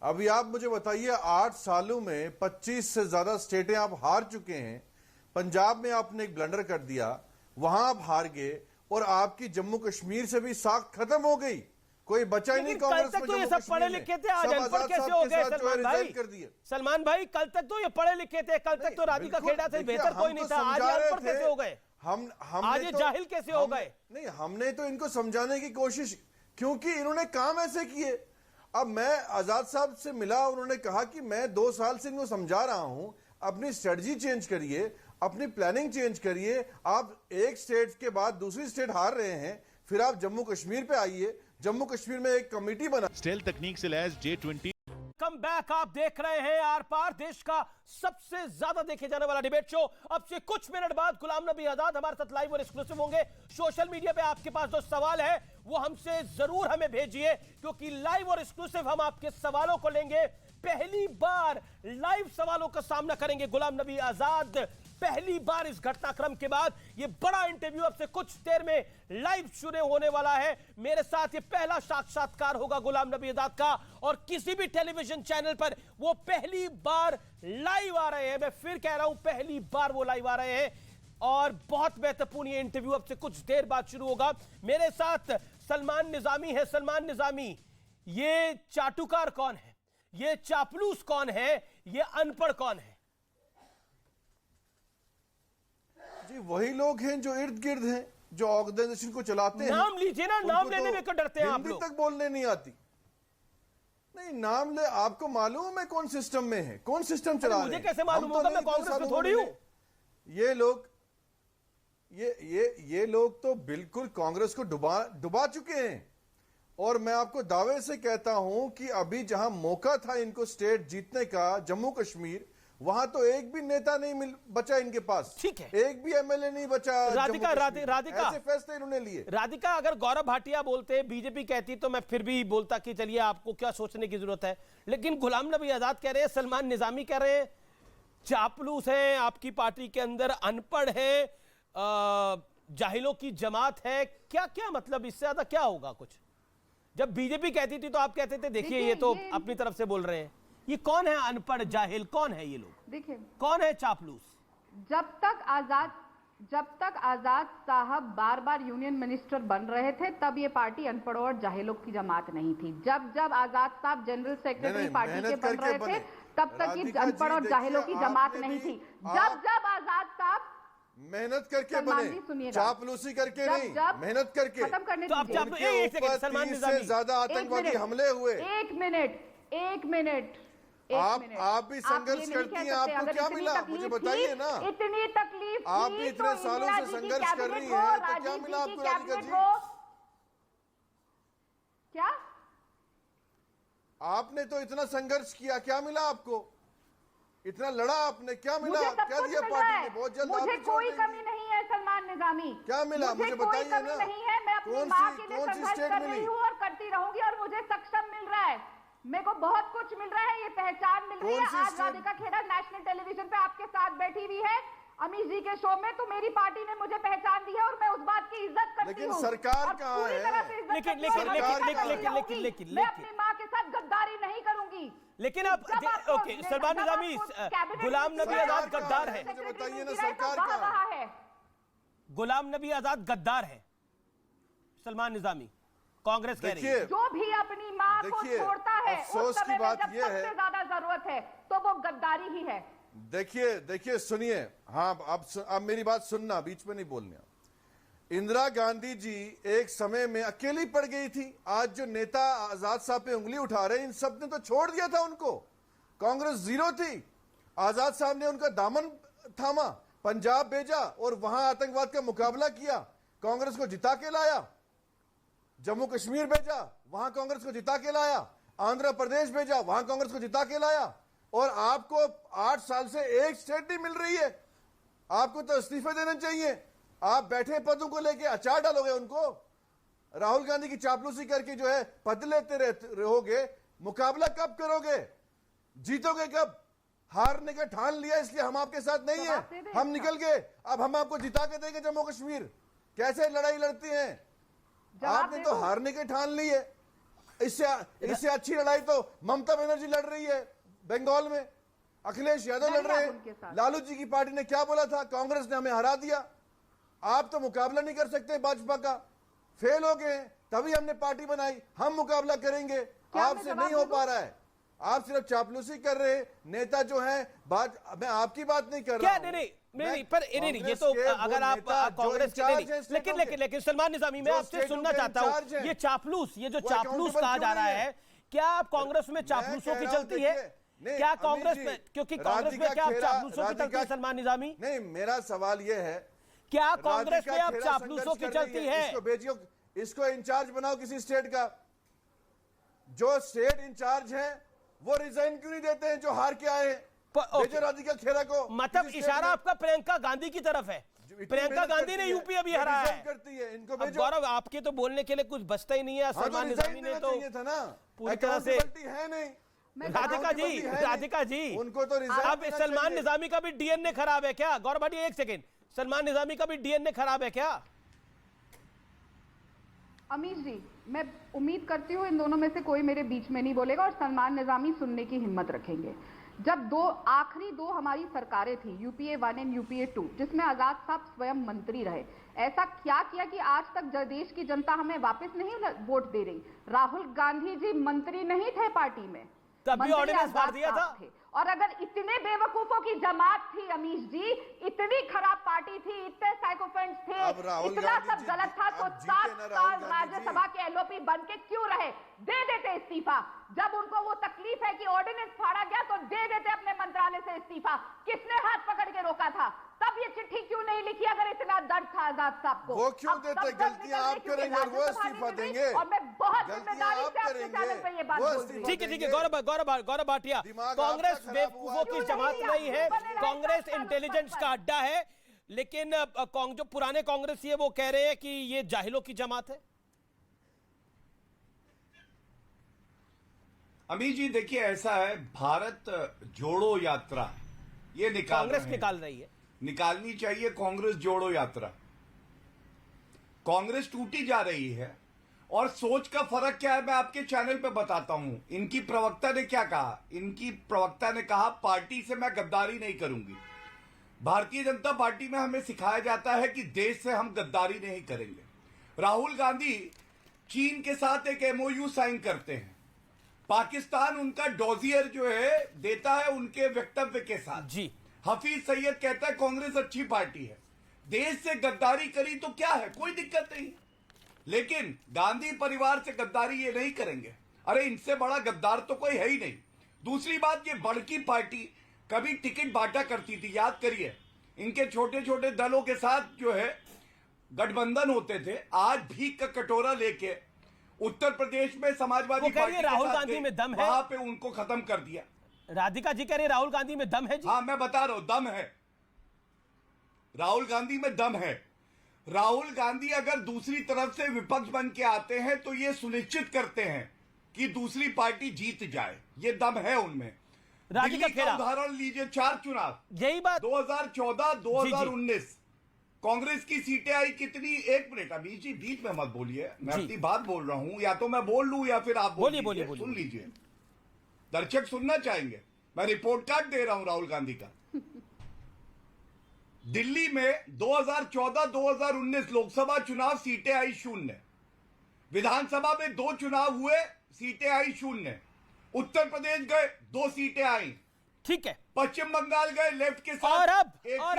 अभी आप मुझे बताइए, 8 सालों में 25 से ज्यादा स्टेटें आप हार चुके हैं, पंजाब में आपने एक ब्लंडर कर दिया, वहां आप हार गए और आपकी जम्मू कश्मीर से भी साख खत्म हो गई, कोई बचा ही नहीं कांग्रेस में। तो ये सब पढ़े लिखे थे, आज अनपढ़ कैसे हो गए सलमान भाई? कर दिए सलमान भाई, कल तक तो ये पढ़े लिखे थे, कल तक तो राधिका खेड़ा से बेहतर कोई नहीं था, आज अनपढ़ कैसे हो गए? हम आज ये जाहिल कैसे हो गए? नहीं, हमने तो इनको समझाने की कोशिश, क्योंकि इन्होंने काम ऐसे किए। अब मैं आजाद साहब से मिला, उन्होंने कहा कि मैं 2 साल से इनको समझा रहा हूं, अपनी स्ट्रेटजी चेंज करिए, अपनी प्लानिंग चेंज करिए। आप एक स्टेट के बाद दूसरी स्टेट हार रहे हैं, फिर आप जम्मू कश्मीर पे आइए, जम्मू कश्मीर में एक कमेटी बना। स्टेल तकनीक से लैस J20 कम बैक आप देख रहे हैं आर पार, देश का सबसे ज्यादा देखे जाने वाला डिबेट शो। अब से कुछ मिनट बाद गुलाम नबी आजाद हमारे साथ लाइव और एक्सक्लूसिव होंगे। सोशल मीडिया पे आपके पास जो सवाल है वो हमसे जरूर हमें भेजिए, क्योंकि लाइव और एक्सक्लूसिव हम आपके सवालों को लेंगे। पहली बार लाइव सवालों का सामना करेंगे गुलाम नबी आजाद। पहली बार इस घटनाक्रम के बाद ये बड़ा इंटरव्यू अब से कुछ देर में लाइव शुरू होने वाला है। मेरे साथ ये पहला साक्षात्कार होगा गुलाम नबी आजाद का, और किसी भी टेलीविजन चैनल पर वो पहली बार लाइव आ रहे हैं। मैं फिर कह रहा हूं, पहली बार वो लाइव आ रहे हैं, और बहुत महत्वपूर्ण ये इंटरव्यू अब से कुछ देर बाद शुरू होगा। मेरे साथ सलमान निजामी है। सलमान निजामी, ये चाटुकार कौन है, ये चापलूस कौन है, ये अनपढ़ कौन है? जी वही लोग हैं जो इर्द गिर्द हैं, जो ऑर्गेनाइजेशन को चलाते हैं। नाम लीजिए ना, नाम लेने में क्यों डरते हैं आप लोग? हिंदी तक बोलने नहीं आती। नहीं, नाम ले, आपको मालूम है कौन सिस्टम में है, कौन सिस्टम चला रहे हैं? मुझे कैसे मालूम होगा? मैं कांग्रेस में थोड़ी हूं। ये लोग ये लोग तो बिल्कुल कांग्रेस को डुबा चुके हैं। और मैं आपको दावे से कहता हूं कि अभी जहां मौका था इनको स्टेट जीतने का, जम्मू कश्मीर, वहां तो एक भी नेता नहीं बचा इनके पास। ठीक है, एक भी एमएलए नहीं बचा। राधिका ऐसे फैसले इन्होंने लिए। राधिका, अगर गौरव भाटिया बोलते, बीजेपी कहती, तो मैं फिर भी बोलता कि चलिए आपको क्या सोचने की जरूरत है। लेकिन गुलाम नबी आजाद कह रहे हैं, सलमान निजामी कह रहे हैं चापलूस हैं, आपकी पार्टी के अंदर अनपढ़ है, जाहिलों की जमात है। क्या क्या मतलब, इससे ज्यादा क्या होगा कुछ? जब बीजेपी कहती थी तो आप कहते थे देखिए ये तो अपनी तरफ से बोल रहे हैं। ये कौन है अनपढ़ जाहिल, कौन है ये लोग? देखिए, कौन है चापलूस? जब तक आजाद साहब बार बार यूनियन मिनिस्टर बन रहे थे, तब ये पार्टी अनपढ़ों और जाहिलों की जमात नहीं थी। जब आजाद साहब जनरल सेक्रेटरी पार्टी के बन रहे थे, तब तक ये अनपढ़ और जाहिलों की जमात नहीं थी। जब आजाद साहब मेहनत करके बने, चापलूसी करके नहीं, मेहनत करके। खत्म करने तो आप सलमान निजामी, ज्यादा आतंकवादी हमले हुए। एक मिनट आप भी संघर्ष करती हैं, आपको क्या मिला मुझे बताइए ना। इतनी तकलीफ आप भी इतने सालों से संघर्ष कर रही हैं, तो क्या मिला आपको राधिका जी? क्या आपने तो इतना संघर्ष किया, क्या मिला आपको? इतना लड़ा आपने, क्या मिला? क्या दिया पार्टी ने? बहुत जल्द मुझे कोई कमी नहीं है सलमान निजामी। क्या मिला मुझे बताइए ना। नहीं है, मैं अपनी माँ के लिए संघर्ष कर रही हूँ और करती रहूंगी, और मुझे सक्षम मिल रहा है, मेरे को बहुत कुछ मिल रहा है, ये पहचान मिल रही है। आज राधिका खेड़ा नेशनल टेलीविजन पे आपके साथ बैठी हुई है अमीश जी के शो में, तो मेरी पार्टी ने मुझे पहचान दी है और मैं उस बात की इज्जत करती हूँ। लेकिन सरकार कहाँ है? लेकिन मैं अपनी माँ के साथ गद्दारी नहीं करूंगी। लेकिन आप ओके, सलमान निजामी, गुलाम नबी आजाद गद्दार है, मुझे बताइए ना, सरकार कहाँ है? गुलाम नबी आजाद गद्दार है, सलमान निजामी कांग्रेस कह रही है। जो भी अपनी माँ को छोड़ता है उस समय में जब सबसे ज्यादा जरूरत है तो वो गद्दारी ही है। देखिए सुनिए, हाँ अब मेरी बात सुनना, बीच में नहीं बोलना। इंदिरा गांधी जी एक समय में अकेली पड़ गई थी। आज जो नेता आजाद साहब पे उंगली उठा रहे हैं, इन सब ने तो छोड़ दिया था उनको। कांग्रेस जीरो थी, आजाद साहब ने उनका दामन थामा, पंजाब भेजा और वहां आतंकवाद का मुकाबला किया, कांग्रेस को जिता के लाया। जम्मू कश्मीर भेजा, वहां कांग्रेस को जिता के लाया। आंध्र प्रदेश भेजा, वहां कांग्रेस को जिता के लाया। और आपको 8 साल से एक स्टेट नहीं मिल रही है। आपको तो इस्तीफे देना चाहिए। आप बैठे पदों को लेके अचार डालोगे उनको। राहुल गांधी की चापलूसी करके जो है पद लेते रहोगे, मुकाबला कब करोगे? जीतोगे कब? हारने का ठान लिया, इसलिए हम आपके साथ नहीं है, हम निकल गए। अब हम आपको जिता के देंगे जम्मू कश्मीर। कैसे लड़ाई लड़ती हैं? आपने तो हारने के ठान ली है। इससे अच्छी लड़ाई तो ममता बनर्जी लड़ रही है बंगाल में। अखिलेश यादव लड़ रहे हैं, लालू जी की पार्टी ने क्या बोला था, कांग्रेस ने हमें हरा दिया। आप तो मुकाबला नहीं कर सकते भाजपा का, फेल हो गए, तभी हमने पार्टी बनाई, हम मुकाबला करेंगे, आपसे नहीं हो पा रहा है। आप सिर्फ चापलूसी कर रहे हैं, नेता जो है मैं आपकी बात नहीं कर रहा हूं। नहीं, पर ये तो अगर आप कांग्रेस के लेकिन सलमान निजामी, मैं आपसे सुनना चाहता हूं, ये चापलूस, ये जो चापलूस कहा जा रहा है, क्या आप कांग्रेस में चापलूसों की चलती है? क्या कांग्रेस में, क्योंकि कांग्रेस में क्या आप चापलूसों की चलती है सलमान निजामी? नहीं, मेरा सवाल ये है, क्या कांग्रेस में आप चापलूसों की चलती है? इसको भेजियो, इसको इंचार्ज बनाओ किसी स्टेट का। जो स्टेट इंचार्ज है वो रिजाइन क्यों नहीं देते हैं जो हार के आए हैं? राधिका खेरा को, मतलब इशारा आपका प्रियंका गांधी की तरफ है। प्रियंका गांधी ने यूपी अभी हराया है, करती है, इनको भेजो। गौरव, आपके तो बोलने के लिए कुछ बचता ही नहीं है। सलमान निजामी ने तो पूरी तरह से है नहीं। राधिका जी उनको तो अब सलमान निजामी का भी डीएनए खराब है क्या? गौरव भाटिया, एक सेकेंड, सलमान निजामी का भी डीएनए खराब है क्या? अमीश जी, मैं उम्मीद करती हूँ इन दोनों में से कोई मेरे बीच में नहीं बोलेगा और सलमान निजामी सुनने की हिम्मत रखेंगे। जब आखिरी दो हमारी सरकारें थी, यूपीए 1 एंड यूपीए 2, जिसमें आजाद साहब स्वयं मंत्री रहे, ऐसा क्या किया कि आज तक देश की जनता हमें वापस नहीं वोट दे रही? राहुल गांधी जी मंत्री नहीं थे पार्टी में, तभी ऑर्डिनेंस फाड़ दिया था। और अगर इतने बेवकूफों की जमात थी अमीश जी, इतनी खराब पार्टी थी, इतने साइकोफेंट्स थे, इतना सब गलत था, तो 7 साल राज्यसभा के एलओपी बन के क्यों रहे? दे देते इस्तीफा। जब उनको वो तकलीफ है कि ऑर्डिनेंस फाड़ा गया तो दे देते अपने मंत्रालय से इस्तीफा। किसने हाथ पकड़ के रोका था? तब ये चिट्ठी क्यों नहीं लिखी अगर इतना दर्द था आजाद साहब को? वो क्यों देते? गलतियां आप करेंगे और वो इस्तीफा देंगे। और मैं बहुत जिम्मेदारी से आपके चैनल पे ये बात बोल रही हूं। ठीक है, गौरव भाटिया, कांग्रेस बेवकूफों की जमात नहीं है, कांग्रेस इंटेलिजेंस का अड्डा है, लेकिन जो पुराने कांग्रेसी है वो कह रहे हैं कि ये जाहिलों की जमात है। अमीर जी देखिए, ऐसा है, भारत जोड़ो यात्रा ये कांग्रेस निकाल रही है, निकालनी चाहिए कांग्रेस जोड़ो यात्रा। कांग्रेस टूटी जा रही है और सोच का फर्क क्या है मैं आपके चैनल पे बताता हूं। इनकी प्रवक्ता ने क्या कहा? इनकी प्रवक्ता ने कहा पार्टी से मैं गद्दारी नहीं करूंगी। भारतीय जनता पार्टी में हमें सिखाया जाता है कि देश से हम गद्दारी नहीं करेंगे। राहुल गांधी चीन के साथ एक एमओयू साइन करते हैं, पाकिस्तान उनका डोजियर जो है देता है उनके वक्तव्य के साथ जी। हफीज सैयद कहता है कांग्रेस अच्छी पार्टी है। देश से गद्दारी करी तो क्या है, कोई दिक्कत नहीं, लेकिन गांधी परिवार से गद्दारी ये नहीं करेंगे। अरे इनसे बड़ा गद्दार तो कोई है ही नहीं। दूसरी बात, ये बड़की पार्टी कभी टिकट बांटा करती थी, याद करिए, इनके छोटे छोटे दलों के साथ जो है गठबंधन होते थे। आज भीख का कटोरा लेके उत्तर प्रदेश में समाजवादी पार्टी राहुल गांधी में दम है, वहां पे उनको खत्म कर दिया। राधिका जी कह रही राहुल गांधी में दम है जी। हाँ, मैं बता रहा हूं, दम है, राहुल गांधी में दम है। राहुल गांधी अगर दूसरी तरफ से विपक्ष बन के आते हैं तो ये सुनिश्चित करते हैं कि दूसरी पार्टी जीत जाए, ये दम है उनमें। दिल्ली का उदाहरण लीजिए, 4 चुनाव, यही बात 2014, 2019 कांग्रेस की सीटें आई कितनी? 1 मिनट अभी जी, बीच में मत बोलिए, मैं अपनी बात बोल रहा हूं, या तो मैं बोल लूं या फिर आप बोलिए। सुन लीजिए, दर्शक सुनना चाहेंगे, मैं रिपोर्ट कार्ड दे रहा हूं राहुल गांधी का। दिल्ली में 2014-2019 लोकसभा चुनाव, सीटें आई 0। विधानसभा में 2 चुनाव हुए, सीटें आई 0। उत्तर प्रदेश गए, 2 सीटें आई। ठीक है, पश्चिम बंगाल गए लेफ्ट के साथ, और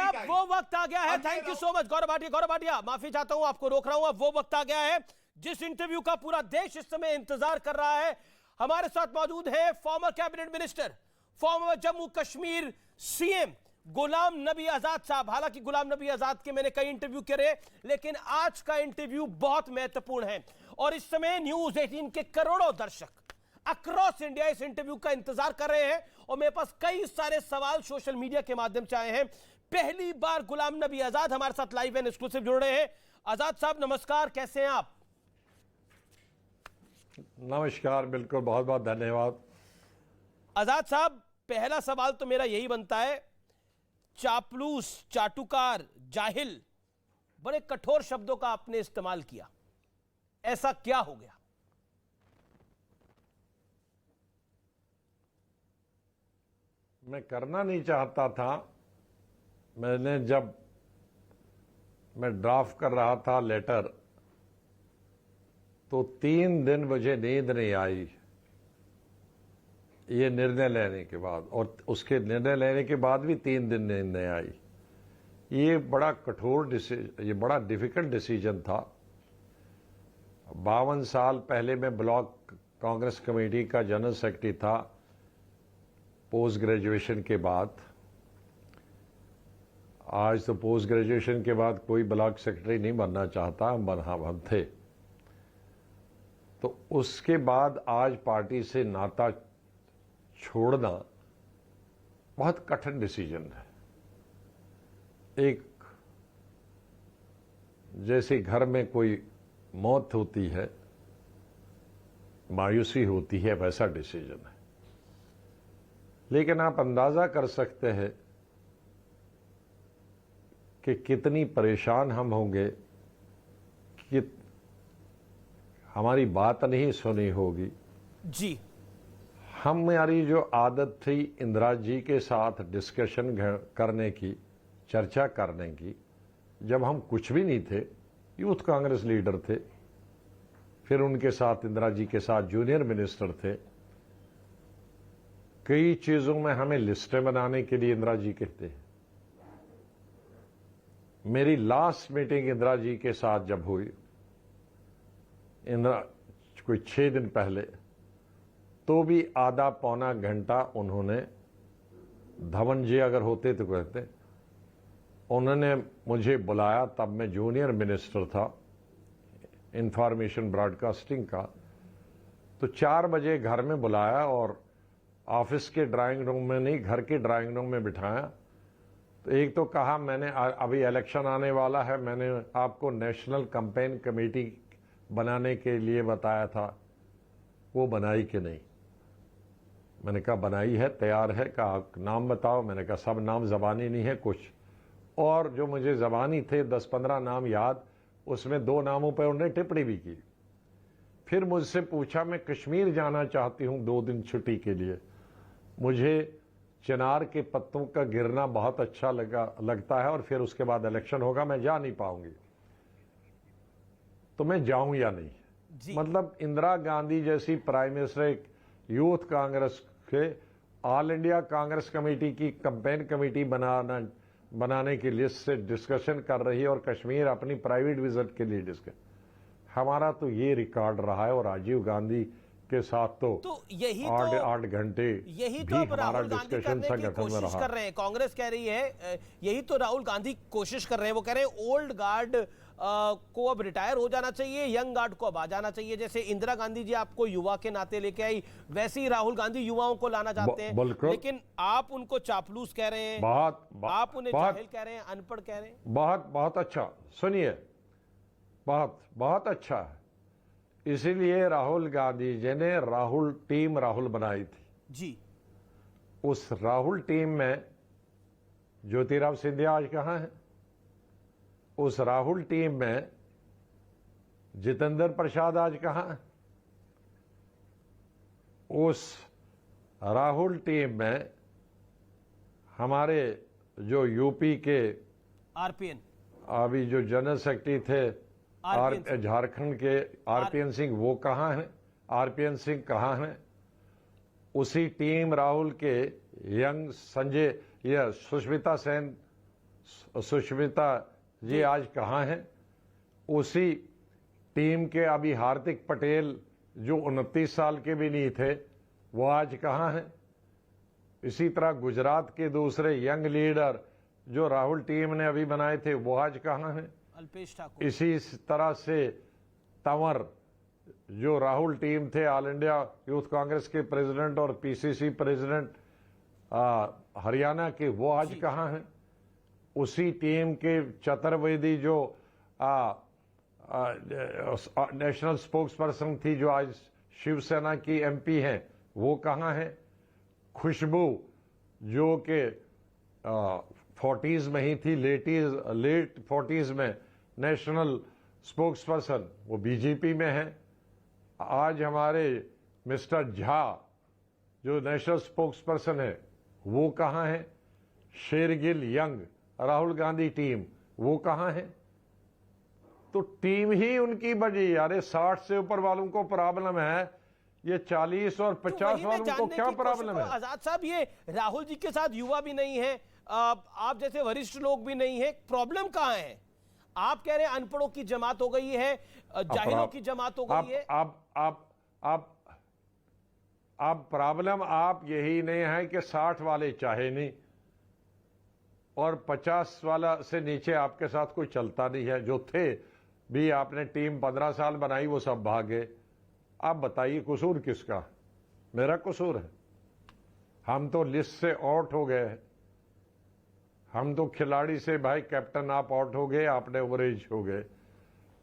अब वो वक्त आ गया है। Thank you so much Gaurav Bhatia, माफी चाहता हूं, आपको रोक रहा हूं। अब वो वक्त आ गया है जिस इंटरव्यू का पूरा देश इस समय इंतजार कर रहा है। हमारे साथ मौजूद है former cabinet minister, former Jammu Kashmir CM Ghulam Nabi Azad साहब। हालांकि गुलाम नबी आजाद के मैंने कई इंटरव्यू करे, लेकिन आज का इंटरव्यू बहुत महत्वपूर्ण है और इस समय न्यूज 18 के करोड़ों दर्शक अक्रॉस इंडिया इस इंटरव्यू का इंतजार कर रहे हैं और मेरे पास कई सारे सवाल सोशल मीडिया के माध्यम से आए हैं। पहली बार गुलाम नबी आजाद हमारे साथ लाइव एंड एक्सक्लूसिव जुड़ रहे हैं। आजाद साहब नमस्कार, कैसे हैं आप? नमस्कार, बिल्कुल, बहुत बहुत धन्यवाद। आजाद साहब, पहला सवाल तो मेरा यही बनता है, चापलूस, चाटुकार, जाहिल, बड़े कठोर शब्दों का आपने इस्तेमाल किया, ऐसा क्या हो गया? मैं करना नहीं चाहता था। जब मैं ड्राफ्ट कर रहा था लेटर, तो 3 दिन मुझे नींद नहीं आई ये निर्णय लेने के बाद, और उसके निर्णय लेने के बाद भी 3 दिन नींद नहीं आई। ये बड़ा कठोर डिसीजन, ये बड़ा डिफिकल्ट डिसीजन था। 52 साल पहले मैं ब्लॉक कांग्रेस कमेटी का जनरल सेक्रेटरी था पोस्ट ग्रेजुएशन के बाद। आज तो पोस्ट ग्रेजुएशन के बाद कोई ब्लॉक सेक्रेटरी नहीं बनना चाहता, हम थे। तो उसके बाद आज पार्टी से नाता छोड़ना बहुत कठिन डिसीजन है। एक जैसे घर में कोई मौत होती है, मायूसी होती है, वैसा डिसीजन है। लेकिन आप अंदाजा कर सकते हैं कि कितनी परेशान हम होंगे कि हमारी बात नहीं सुनी होगी। जी, हमारी जो आदत थी इंदिरा जी के साथ डिस्कशन करने की, चर्चा करने की, जब हम कुछ भी नहीं थे, यूथ कांग्रेस लीडर थे, फिर उनके साथ इंदिरा जी के साथ जूनियर मिनिस्टर थे। कई चीजों में हमें लिस्टें बनाने के लिए इंदिरा जी कहते हैं। मेरी लास्ट मीटिंग इंदिरा जी के साथ जब हुई, इंदिरा कोई 6 दिन पहले, तो भी आधा पौना घंटा उन्होंने, धवन जी अगर होते तो कहते, उन्होंने मुझे बुलाया। तब मैं जूनियर मिनिस्टर था इंफॉर्मेशन ब्रॉडकास्टिंग का। तो 4 बजे घर में बुलाया और ऑफिस के ड्राइंग रूम में नहीं, घर के ड्राइंग रूम में बिठाया। तो एक तो कहा, मैंने अभी इलेक्शन आने वाला है, मैंने आपको नेशनल कैंपेन कमेटी बनाने के लिए बताया था, वो बनाई कि नहीं? मैंने कहा बनाई है, तैयार है। कहा नाम बताओ। मैंने कहा सब नाम ज़बानी नहीं है, कुछ और जो मुझे ज़बानी थे 10-15 नाम याद, उसमें 2 नामों पर उन्होंने टिप्पणी भी की। फिर मुझसे पूछा, मैं कश्मीर जाना चाहती हूँ 2 दिन छुट्टी के लिए, मुझे चिनार के पत्तों का गिरना बहुत अच्छा लगता है, और फिर उसके बाद इलेक्शन होगा, मैं जा नहीं पाऊंगी, तो मैं जाऊं या नहीं? मतलब इंदिरा गांधी जैसी प्राइम मिनिस्टर यूथ कांग्रेस के ऑल इंडिया कांग्रेस कमेटी की कैंपेन कमेटी बनाने की लिस्ट से डिस्कशन कर रही है, और कश्मीर अपनी प्राइवेट विजिट के लिए डिस्कस। हमारा तो ये रिकॉर्ड रहा है, और राजीव गांधी के साथ तो यही 8 घंटे यही तो अब राहुल गांधी करने की कोशिश कर रहे हैं। कांग्रेस कह रही है, यही तो राहुल गांधी कोशिश कर रहे हैं। वो कह रहे हैं ओल्ड गार्ड को अब रिटायर हो जाना चाहिए, यंग गार्ड को अब आ जाना चाहिए। जैसे इंदिरा गांधी जी आपको युवा के नाते लेके आई, वैसे ही राहुल गांधी युवाओं को लाना चाहते हैं। लेकिन आप उनको चापलूस कह रहे हैं, आप उन्हें जाहिल कह रहे हैं, अनपढ़ कह रहे हैं। बहुत अच्छा, सुनिए, बहुत अच्छा है। इसीलिए राहुल गांधी जी ने टीम राहुल बनाई थी। जी, उस राहुल टीम में ज्योतिराव सिंधिया आज कहां है? उस राहुल टीम में जितेंद्र प्रसाद आज कहां है? उस राहुल टीम में हमारे जो यूपी के आरपीएन, अभी जो जनरल सेक्रेटरी थे झारखंड के, आरपीएन सिंह, वो कहां हैं? आरपीएन सिंह कहां हैं? उसी टीम राहुल के यंग संजय या सुष्मिता जी आज कहां हैं? उसी टीम के अभी हार्दिक पटेल जो 29 साल के भी नहीं थे, वो आज कहां हैं? इसी तरह गुजरात के दूसरे यंग लीडर जो राहुल टीम ने अभी बनाए थे, वो आज कहां हैं? अल्पेश ठाकुर। इसी तरह से तंवर जो राहुल टीम थे, ऑल इंडिया यूथ कांग्रेस के प्रेसिडेंट और पीसीसी प्रेसिडेंट हरियाणा के, वो आज कहां हैं? उसी टीम के चतुर्वेदी जो नेशनल स्पोक्स पर्सन थी, जो आज शिवसेना की एमपी हैं, वो कहां हैं? खुशबू जो के 40s में ही थी, लेट 40s में नेशनल स्पोक्स पर्सन, वो बीजेपी में है। आज हमारे मिस्टर झा जो नेशनल स्पोक्स पर्सन है, वो कहाँ है? शेरगिल यंग, राहुल गांधी टीम, वो कहाँ है? तो टीम ही उनकी बजी। अरे 60 से ऊपर वालों को प्रॉब्लम है, ये 40 और 50 वालों को क्या प्रॉब्लम है? आजाद साहब, ये राहुल जी के साथ युवा भी नहीं है, आप जैसे वरिष्ठ लोग भी नहीं है, प्रॉब्लम कहाँ है? आप कह रहे हैं अनपढ़ों की जमात हो गई है, जाहिलों की जमात हो गई है। आप प्रॉब्लम आप यही नहीं है कि 60 वाले चाहे नहीं और 50 वाला से नीचे आपके साथ कोई चलता नहीं है। जो थे भी, आपने टीम 15 साल बनाई, वो सब भागे। आप बताइए कसूर किसका? मेरा कसूर है। हम तो लिस्ट से आउट हो गए हैं। हम तो खिलाड़ी से, भाई कैप्टन आप आउट हो गए, आपने ओवरेज हो गए,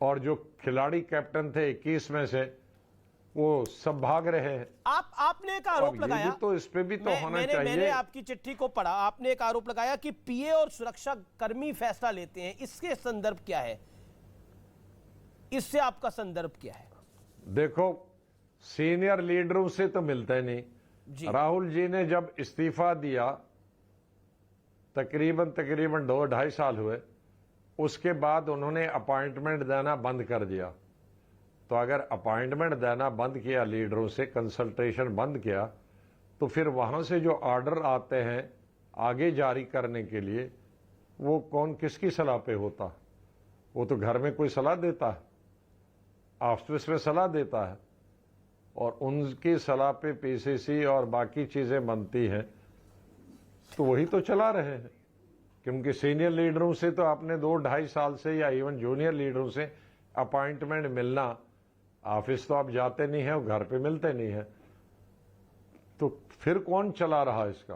और जो खिलाड़ी कैप्टन थे 21 में से, वो सब भाग रहे हैं। आपने एक आरोप लगाया, तो इस पे भी तो होना चाहिए। मैंने आपकी चिट्ठी को पढ़ा, आपने एक आरोप लगाया कि पीए और सुरक्षा कर्मी फैसला लेते हैं। इसके संदर्भ क्या है? इससे आपका संदर्भ क्या है? देखो, सीनियर लीडरों से तो मिलते नहीं। राहुल जी ने जब इस्तीफा दिया, तकरीबन 2-2.5 साल हुए, उसके बाद उन्होंने अपॉइंटमेंट देना बंद कर दिया। तो अगर अपॉइंटमेंट देना बंद किया, लीडरों से कंसल्टेशन बंद किया, तो फिर वहां से जो ऑर्डर आते हैं आगे जारी करने के लिए, वो कौन किसकी सलाह पे होता? वो तो घर में कोई सलाह देता है, ऑफिस में सलाह देता है, और उनकी सलाह पे पीसीसी और बाकी चीजें बनती हैं, तो वही तो चला रहे हैं। क्योंकि सीनियर लीडरों से तो आपने 2-2.5 साल से, या इवन जूनियर लीडरों से अपॉइंटमेंट मिलना, ऑफिस तो आप जाते नहीं है, घर पे मिलते नहीं है, तो फिर कौन चला रहा इसका?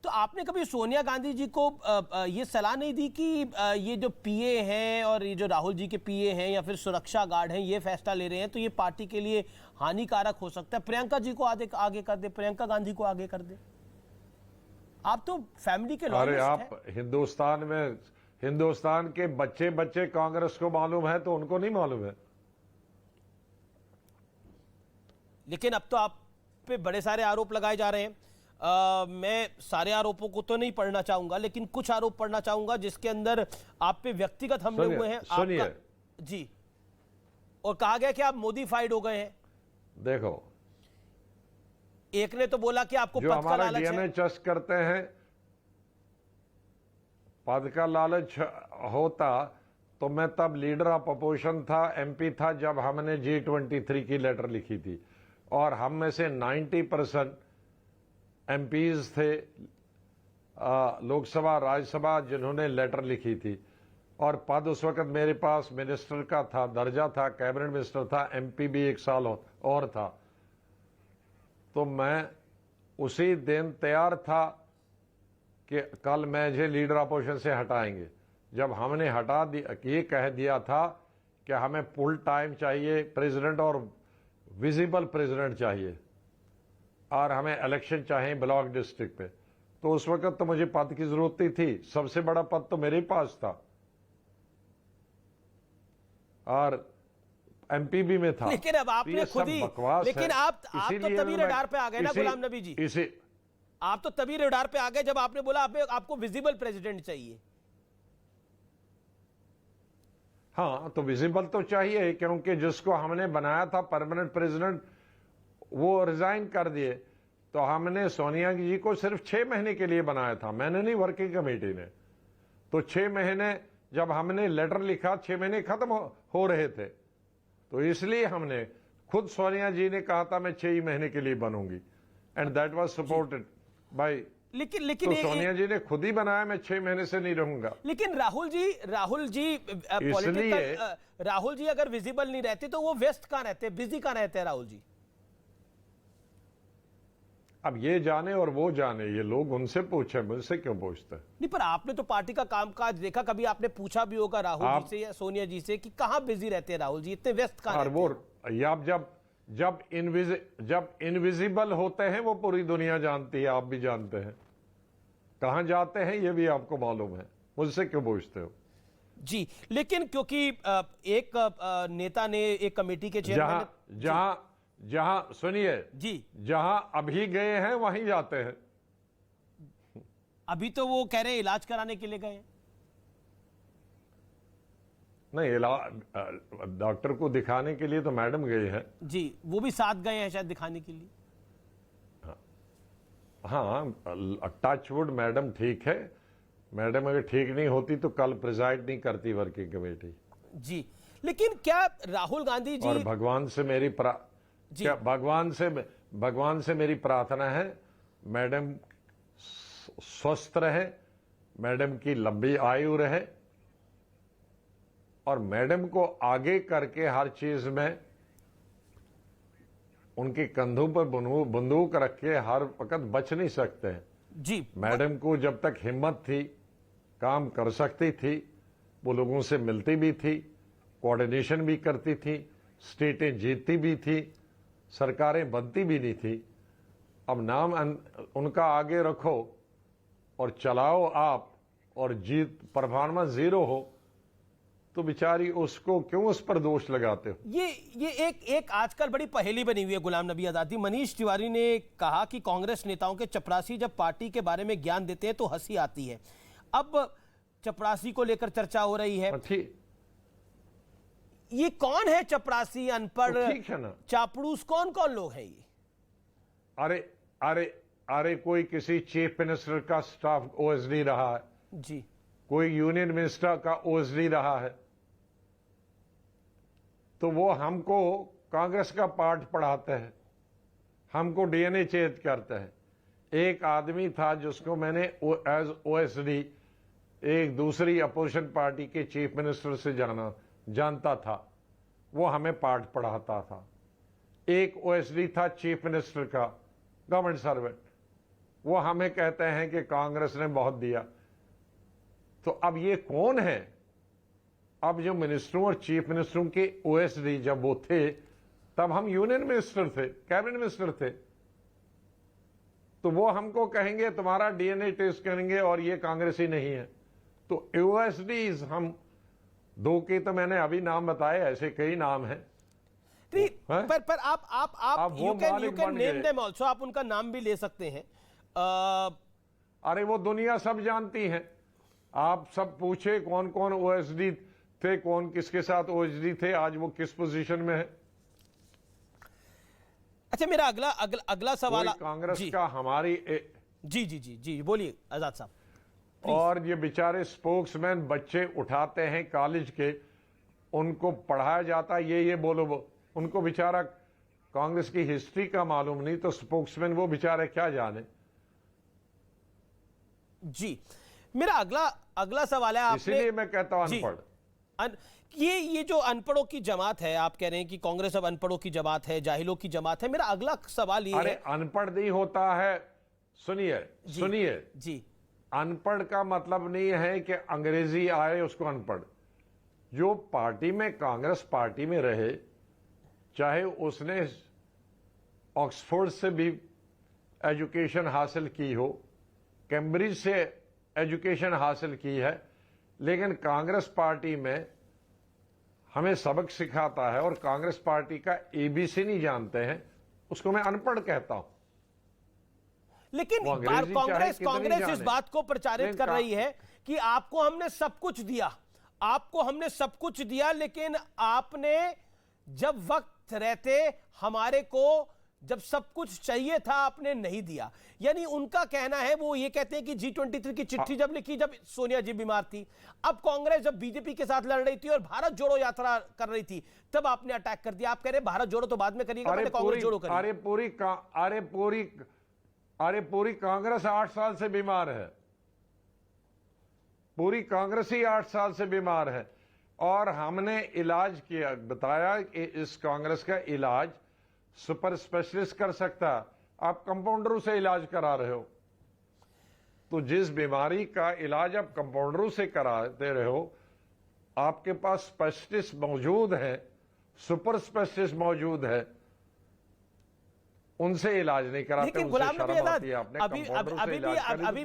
तो आपने कभी सोनिया गांधी जी को ये सलाह नहीं दी कि ये जो पीए हैं और ये जो राहुल जी के पीए हैं या फिर सुरक्षा गार्ड हैं, ये फैसला ले रहे हैं तो ये पार्टी के लिए हानिकारक हो सकता है, प्रियंका जी को आगे कर दे, प्रियंका गांधी को आगे कर दे? आप तो फैमिली के अरे आप हिंदुस्तान के बच्चे कांग्रेस को मालूम है, तो उनको नहीं मालूम है। लेकिन अब तो आप पे बड़े सारे आरोप लगाए जा रहे हैं। मैं सारे आरोपों को तो नहीं पढ़ना चाहूंगा, लेकिन कुछ आरोप पढ़ना चाहूंगा जिसके अंदर आप पे व्यक्तिगत हमले हुए हैं। सुनिए जी, और कहा गया कि आप मोदीफाइड हो गए हैं। देखो, एक ने तो बोला कि आपको जो पद का लालच है। डीएनए चेस्ट करते हैं, पद का लालच होता तो मैं तब लीडर ऑफ अपोजिशन था, एमपी था, जब हमने G23 की लेटर लिखी थी, और हम में से 90% एमपीज थे लोकसभा राज्यसभा जिन्होंने लेटर लिखी थी, और पद उस वक्त मेरे पास मिनिस्टर का था, दर्जा था, कैबिनेट मिनिस्टर था, एमपी भी 1 साल और था। तो मैं उसी दिन तैयार था कि कल मुझे लीडर अपोजिशन से हटाएंगे। जब हमने हटा दिया, ये कह दिया था कि हमें फुल टाइम चाहिए प्रेसिडेंट और विजिबल प्रेसिडेंट चाहिए, और हमें इलेक्शन चाहिए ब्लॉक डिस्ट्रिक्ट पे, तो उस वक्त तो मुझे पद की जरूरत ही थी। सबसे बड़ा पद तो मेरे पास था, और एमपी भी में था। लेकिन अब आपने खुद ही, लेकिन आप तो तभी रडार पे आ गए ना गुलाम नबी जी, आप तो तभी रडार पे आ गए जब आपने बोला आपको विजिबल प्रेसिडेंट चाहिए। हाँ, तो विजिबल तो चाहिए, क्योंकि जिसको हमने बनाया था परमानेंट प्रेसिडेंट, वो रिजाइन कर दिए। तो हमने सोनिया जी को सिर्फ 6 महीने के लिए बनाया था, मैंने नहीं, वर्किंग कमेटी ने। तो 6 महीने जब हमने लेटर लिखा, 6 महीने खत्म हो रहे थे, तो इसलिए हमने खुद, सोनिया जी ने कहा था मैं 6 ही महीने के लिए बनूंगी, and that was supported by. लेकिन तो सोनिया जी ने खुद ही बनाया मैं 6 महीने से नहीं रहूंगा। लेकिन राहुल जी पॉलिटिकल, राहुल जी अगर विजिबल नहीं रहते तो वो व्यस्त कहां रहते, बिजी कहां रहते हैं राहुल जी? अब ये जाने और वो जाने, ये लोग उनसे पूछे, मुझसे क्यों पूछते? नहीं, पर आपने तो पार्टी का कामकाज देखा, कभी आपने पूछा भी होगा राहुल जी से या सोनिया जी से कि कहां बिजी रहते हैं राहुल जी, इतने व्यस्त कहां रहते हैं? आप जब इनविजिबल होते हैं, वो पूरी दुनिया जानती है, आप भी जानते हैं। कहां जाते हैं ये भी आपको मालूम है, मुझसे क्यों पूछते हो? जी, लेकिन क्योंकि एक नेता ने, एक कमेटी के चेयरमैन, जहां सुनिए जी, जहां अभी गए हैं वहीं जाते हैं। अभी तो वो कह रहे हैं इलाज कराने के लिए गए हैं। नहीं, इलाज डॉक्टर को दिखाने के लिए तो मैडम गए हैं जी, वो भी साथ गए हैं शायद दिखाने के लिए। हाँ, टचवुड मैडम ठीक है। मैडम अगर ठीक नहीं होती तो कल प्रिजाइड नहीं करती वर्किंग कमेटी जी। लेकिन क्या राहुल गांधी जी और भगवान से मेरी क्या भगवान से मेरी प्रार्थना है मैडम स्वस्थ रहे, मैडम की लंबी आयु रहे और मैडम को आगे करके हर चीज में उनके कंधों पर बंदूक रख के हर वक्त बच नहीं सकते हैं जी। मैडम को जब तक हिम्मत थी, काम कर सकती थी, वो लोगों से मिलती भी थी, कोऑर्डिनेशन भी करती थी, स्टेटें जीतती भी थी, सरकारें बनती भी नहीं थी। अब नाम उनका आगे रखो और चलाओ आप और जीत परफॉर्मेंस जीरो हो तो बेचारी उसको क्यों उस पर दोष लगाते हो? ये एक आजकल बड़ी पहेली बनी हुई है गुलाम नबी आजाद। मनीष तिवारी ने कहा कि कांग्रेस नेताओं के चपरासी जब पार्टी के बारे में ज्ञान देते हैं तो हंसी आती है। अब चपरासी को लेकर चर्चा हो रही है। ये कौन है चपरासी, अनपढ़, तो ठीक है ना, चापड़ूस, कौन कौन लोग हैं ये? अरे अरे अरे कोई किसी चीफ मिनिस्टर का स्टाफ ओएसडी रहा है जी, कोई यूनियन मिनिस्टर का ओएसडी रहा है, तो वो हमको कांग्रेस का पाठ पढ़ाते हैं, हमको डीएनए चेत करते हैं। एक आदमी था जिसको मैंने एज ओएसडी एक दूसरी अपोजिशन पार्टी के चीफ मिनिस्टर से जानता था, वो हमें पाठ पढ़ाता था। एक ओएसडी था चीफ मिनिस्टर का, गवर्नमेंट सर्वेंट, वो हमें कहते हैं कि कांग्रेस ने बहुत दिया। तो अब ये कौन है? अब जो मिनिस्टरों और चीफ मिनिस्टरों के ओएसडी जब वो थे तब हम यूनियन मिनिस्टर थे, कैबिनेट मिनिस्टर थे, तो वो हमको कहेंगे तुम्हारा डीएनए टेस्ट करेंगे और ये कांग्रेसी नहीं है। तो ओएसडीज हम दो के तो मैंने अभी नाम बताए, ऐसे कई नाम हैं। पर आप you can name them also, आप उनका नाम भी ले सकते हैं। अरे वो दुनिया सब जानती है, आप सब पूछे कौन कौन ओएसडी थे, कौन किसके साथ ओएसडी थे, आज वो किस पोजीशन में है। अच्छा, मेरा अगला सवाल कांग्रेस का हमारी जी बोलिए आजाद साहब। और ये बेचारे स्पोक्समैन बच्चे उठाते हैं कॉलेज के, उनको पढ़ाया जाता है ये बोलो वो, उनको बेचारा कांग्रेस की हिस्ट्री का मालूम नहीं, तो स्पोक्समैन वो बेचारे क्या जाने। जी, मेरा अगला सवाल है, इसीलिए मैं कहता हूं अनपढ़। ये जो अनपढ़ों की जमात है, आप कह रहे हैं कि कांग्रेस अब अनपढ़ों की जमात है, जाहिलों की जमात है। मेरा अगला सवाल ये है, अनपढ़ नहीं होता है, सुनिए जी, अनपढ़ का मतलब नहीं है कि अंग्रेजी आए उसको अनपढ़। जो पार्टी में, कांग्रेस पार्टी में रहे, चाहे उसने ऑक्सफोर्ड से भी एजुकेशन हासिल की हो, कैम्ब्रिज से एजुकेशन हासिल की है, लेकिन कांग्रेस पार्टी में हमें सबक सिखाता है और कांग्रेस पार्टी का एबीसी नहीं जानते हैं, उसको मैं अनपढ़ कहता हूं। लेकिन कांग्रेस इस बात को प्रचारित कर रही है कि आपको हमने सब कुछ दिया, लेकिन आपने जब वक्त रहते हमारे को जब सब कुछ चाहिए था आपने नहीं दिया। यानी उनका कहना है, वो ये कहते हैं कि G23 की चिट्ठी जब लिखी जब सोनिया जी बीमार थी, अब कांग्रेस जब बीजेपी के साथ लड़ रही थी और भारत जोड़ो यात्रा कर रही थी, तब आपने अटैक कर दिया। आप कह रहे भारत जोड़ो तो बाद में करिएगा, पहले कांग्रेस जोड़ो करिए। अरे पूरी कांग्रेस 8 साल से बीमार है, पूरी कांग्रेस ही 8 साल से बीमार है। और हमने इलाज किया, बताया कि इस कांग्रेस का इलाज सुपर स्पेशलिस्ट कर सकता, आप कंपाउंडरों से इलाज करा रहे हो। तो जिस बीमारी का इलाज आप कंपाउंडरों से कराते रहे हो, आपके पास स्पेशलिस्ट मौजूद है, सुपर स्पेशलिस्ट मौजूद है, उनसे इलाज नहीं कराते। लेकिन गुलाम नबी आजाद, अभी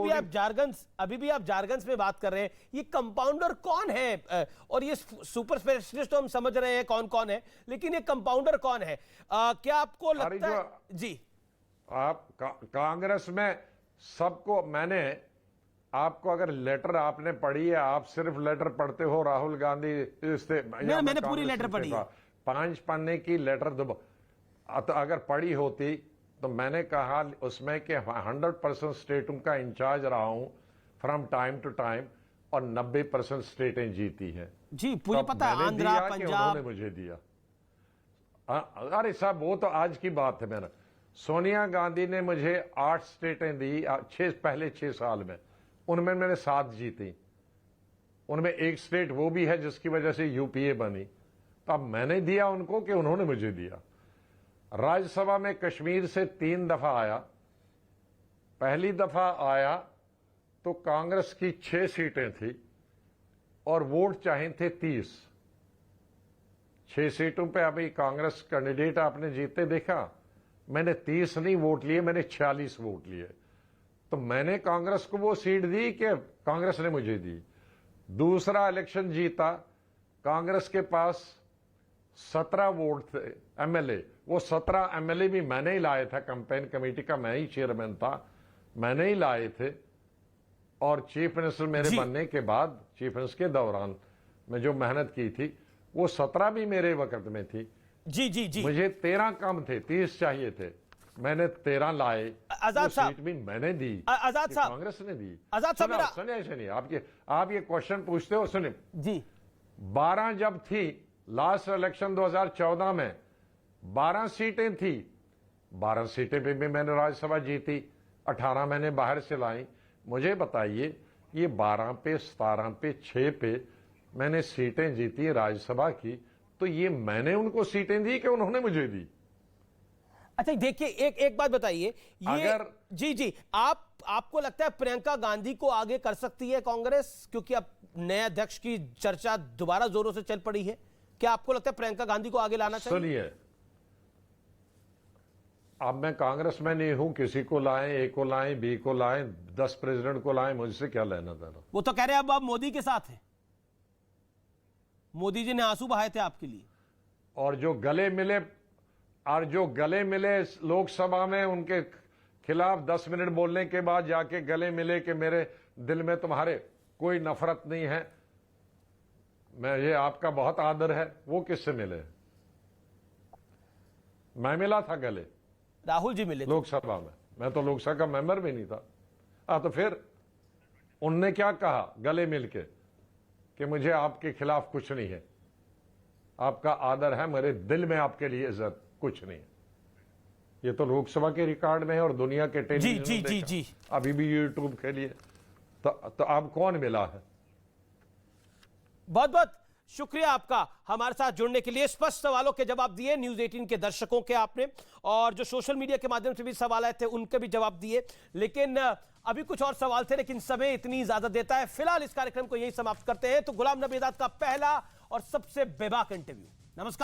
भी आप जारगन्स में बात कर रहे हैं, ये कंपाउंडर कौन है? और ये सुपर स्पेशलिस्ट तो हम समझ रहे हैं कौन कौन है, लेकिन ये कंपाउंडर कौन है? क्या आपको लगता है जी, आप कांग्रेस में सबको, मैंने आपको अगर लेटर आपने पढ़ी है, आप सिर्फ लेटर पढ़ते हो, राहुल गांधी मैंने पूरी लेटर पढ़ी है। 5 पन्ने की लेटर तो अगर पढ़ी होती तो मैंने कहा उसमें कि 100% स्टेटों का इंचार्ज रहा हूं फ्रॉम टाइम टू टाइम और 90% स्टेटें जीती हैं। जी पूरी पता है, आंध्रा, पंजाब। उन्होंने मुझे दिया। अरे साहब वो तो आज की बात है। मैंने सोनिया गांधी ने मुझे 8 स्टेटें दी पहले 6 साल में, उनमें मैंने 7 जीती। उनमें एक स्टेट वो भी है जिसकी वजह से यूपीए बनी। तो अब मैंने दिया उनको कि उन्होंने मुझे दिया। राज्यसभा में कश्मीर से 3 दफा आया। पहली दफा आया तो कांग्रेस की 6 सीटें थी और वोट चाहे थे 30। 6 सीटों पे अभी कांग्रेस कैंडिडेट आपने जीते देखा। मैंने 30 नहीं वोट लिए, मैंने 46 वोट लिए। तो मैंने कांग्रेस को वो सीट दी कि कांग्रेस ने मुझे दी। दूसरा इलेक्शन जीता, कांग्रेस के पास 17 वोट थे एमएलए। वो 17 एमएलए भी मैंने ही लाए था, कैंपेन कमेटी का मैं ही चेयरमैन था, मैंने ही लाए थे। और चीफ मिनिस्टर मेरे बनने के बाद, चीफ मिनिस्टर के दौरान मैं जो मेहनत की थी वो 17 भी मेरे वक्त में थी। जी जी जी मुझे 13 कम थे, 30 चाहिए थे, मैंने 13 लाए। आजाद साहब, सीट भी मैंने दी, आजाद साहब, कांग्रेस ने दी। आजाद साहब सुनिए ऐसे नहीं, आप ये क्वेश्चन पूछते हो। सुनिए जी, 12 जब थी लास्ट इलेक्शन 2014 में 12 सीटें थी, 12 सीटें पे भी मैंने राज्यसभा जीती, 18 मैंने बाहर से लाई। मुझे बताइए ये 12 पे 17 पे 6 पे मैंने सीटें जीती राज्यसभा की, तो ये मैंने उनको सीटें दी कि उन्होंने मुझे दी? अच्छा देखिए, एक बात बताइए, ये अगर जी आपको लगता है प्रियंका गांधी को आगे कर सकती है कांग्रेस, क्योंकि अब नए अध्यक्ष की चर्चा दोबारा जोरों से चल पड़ी है? क्या आपको लगता है प्रियंका गांधी को आगे लाना चाहिए? सुनिए, अब मैं कांग्रेस में नहीं हूं, किसी को लाएं, ए को लाएं, बी को लाएं, 10 प्रेसिडेंट को लाएं, मुझसे क्या लेना देना। वो तो कह रहे हैं अब आप मोदी के साथ हैं, मोदी जी ने आंसू बहाए थे आपके लिए। और जो गले मिले लोकसभा में, उनके खिलाफ 10 मिनट बोलने के बाद जाके गले मिले कि मेरे दिल में तुम्हारे कोई नफरत नहीं है, मैं ये आपका बहुत आदर है, वो किससे मिले? मैं मिला था गले, राहुल जी मिले लोकसभा में। मैं तो लोकसभा का मेंबर भी नहीं था। तो फिर उनने क्या कहा गले मिलके कि मुझे आपके खिलाफ कुछ नहीं है, आपका आदर है, मेरे दिल में आपके लिए इज्जत कुछ नहीं है। ये तो लोकसभा के रिकॉर्ड में है और दुनिया के टेलीविजन जी अभी भी यूट्यूब के लिए। तो अब कौन मिला है? बहुत बहुत शुक्रिया आपका हमारे साथ जुड़ने के लिए, स्पष्ट सवालों के जवाब दिए न्यूज़ 18 के दर्शकों के आपने, और जो सोशल मीडिया के माध्यम से भी सवाल आए थे उनके भी जवाब दिए। लेकिन अभी कुछ और सवाल थे, लेकिन समय इतनी ज्यादा देता है। फिलहाल इस कार्यक्रम को यही समाप्त करते हैं। तो गुलाम नबी आजाद का पहला और सबसे बेबाक इंटरव्यू। नमस्कार।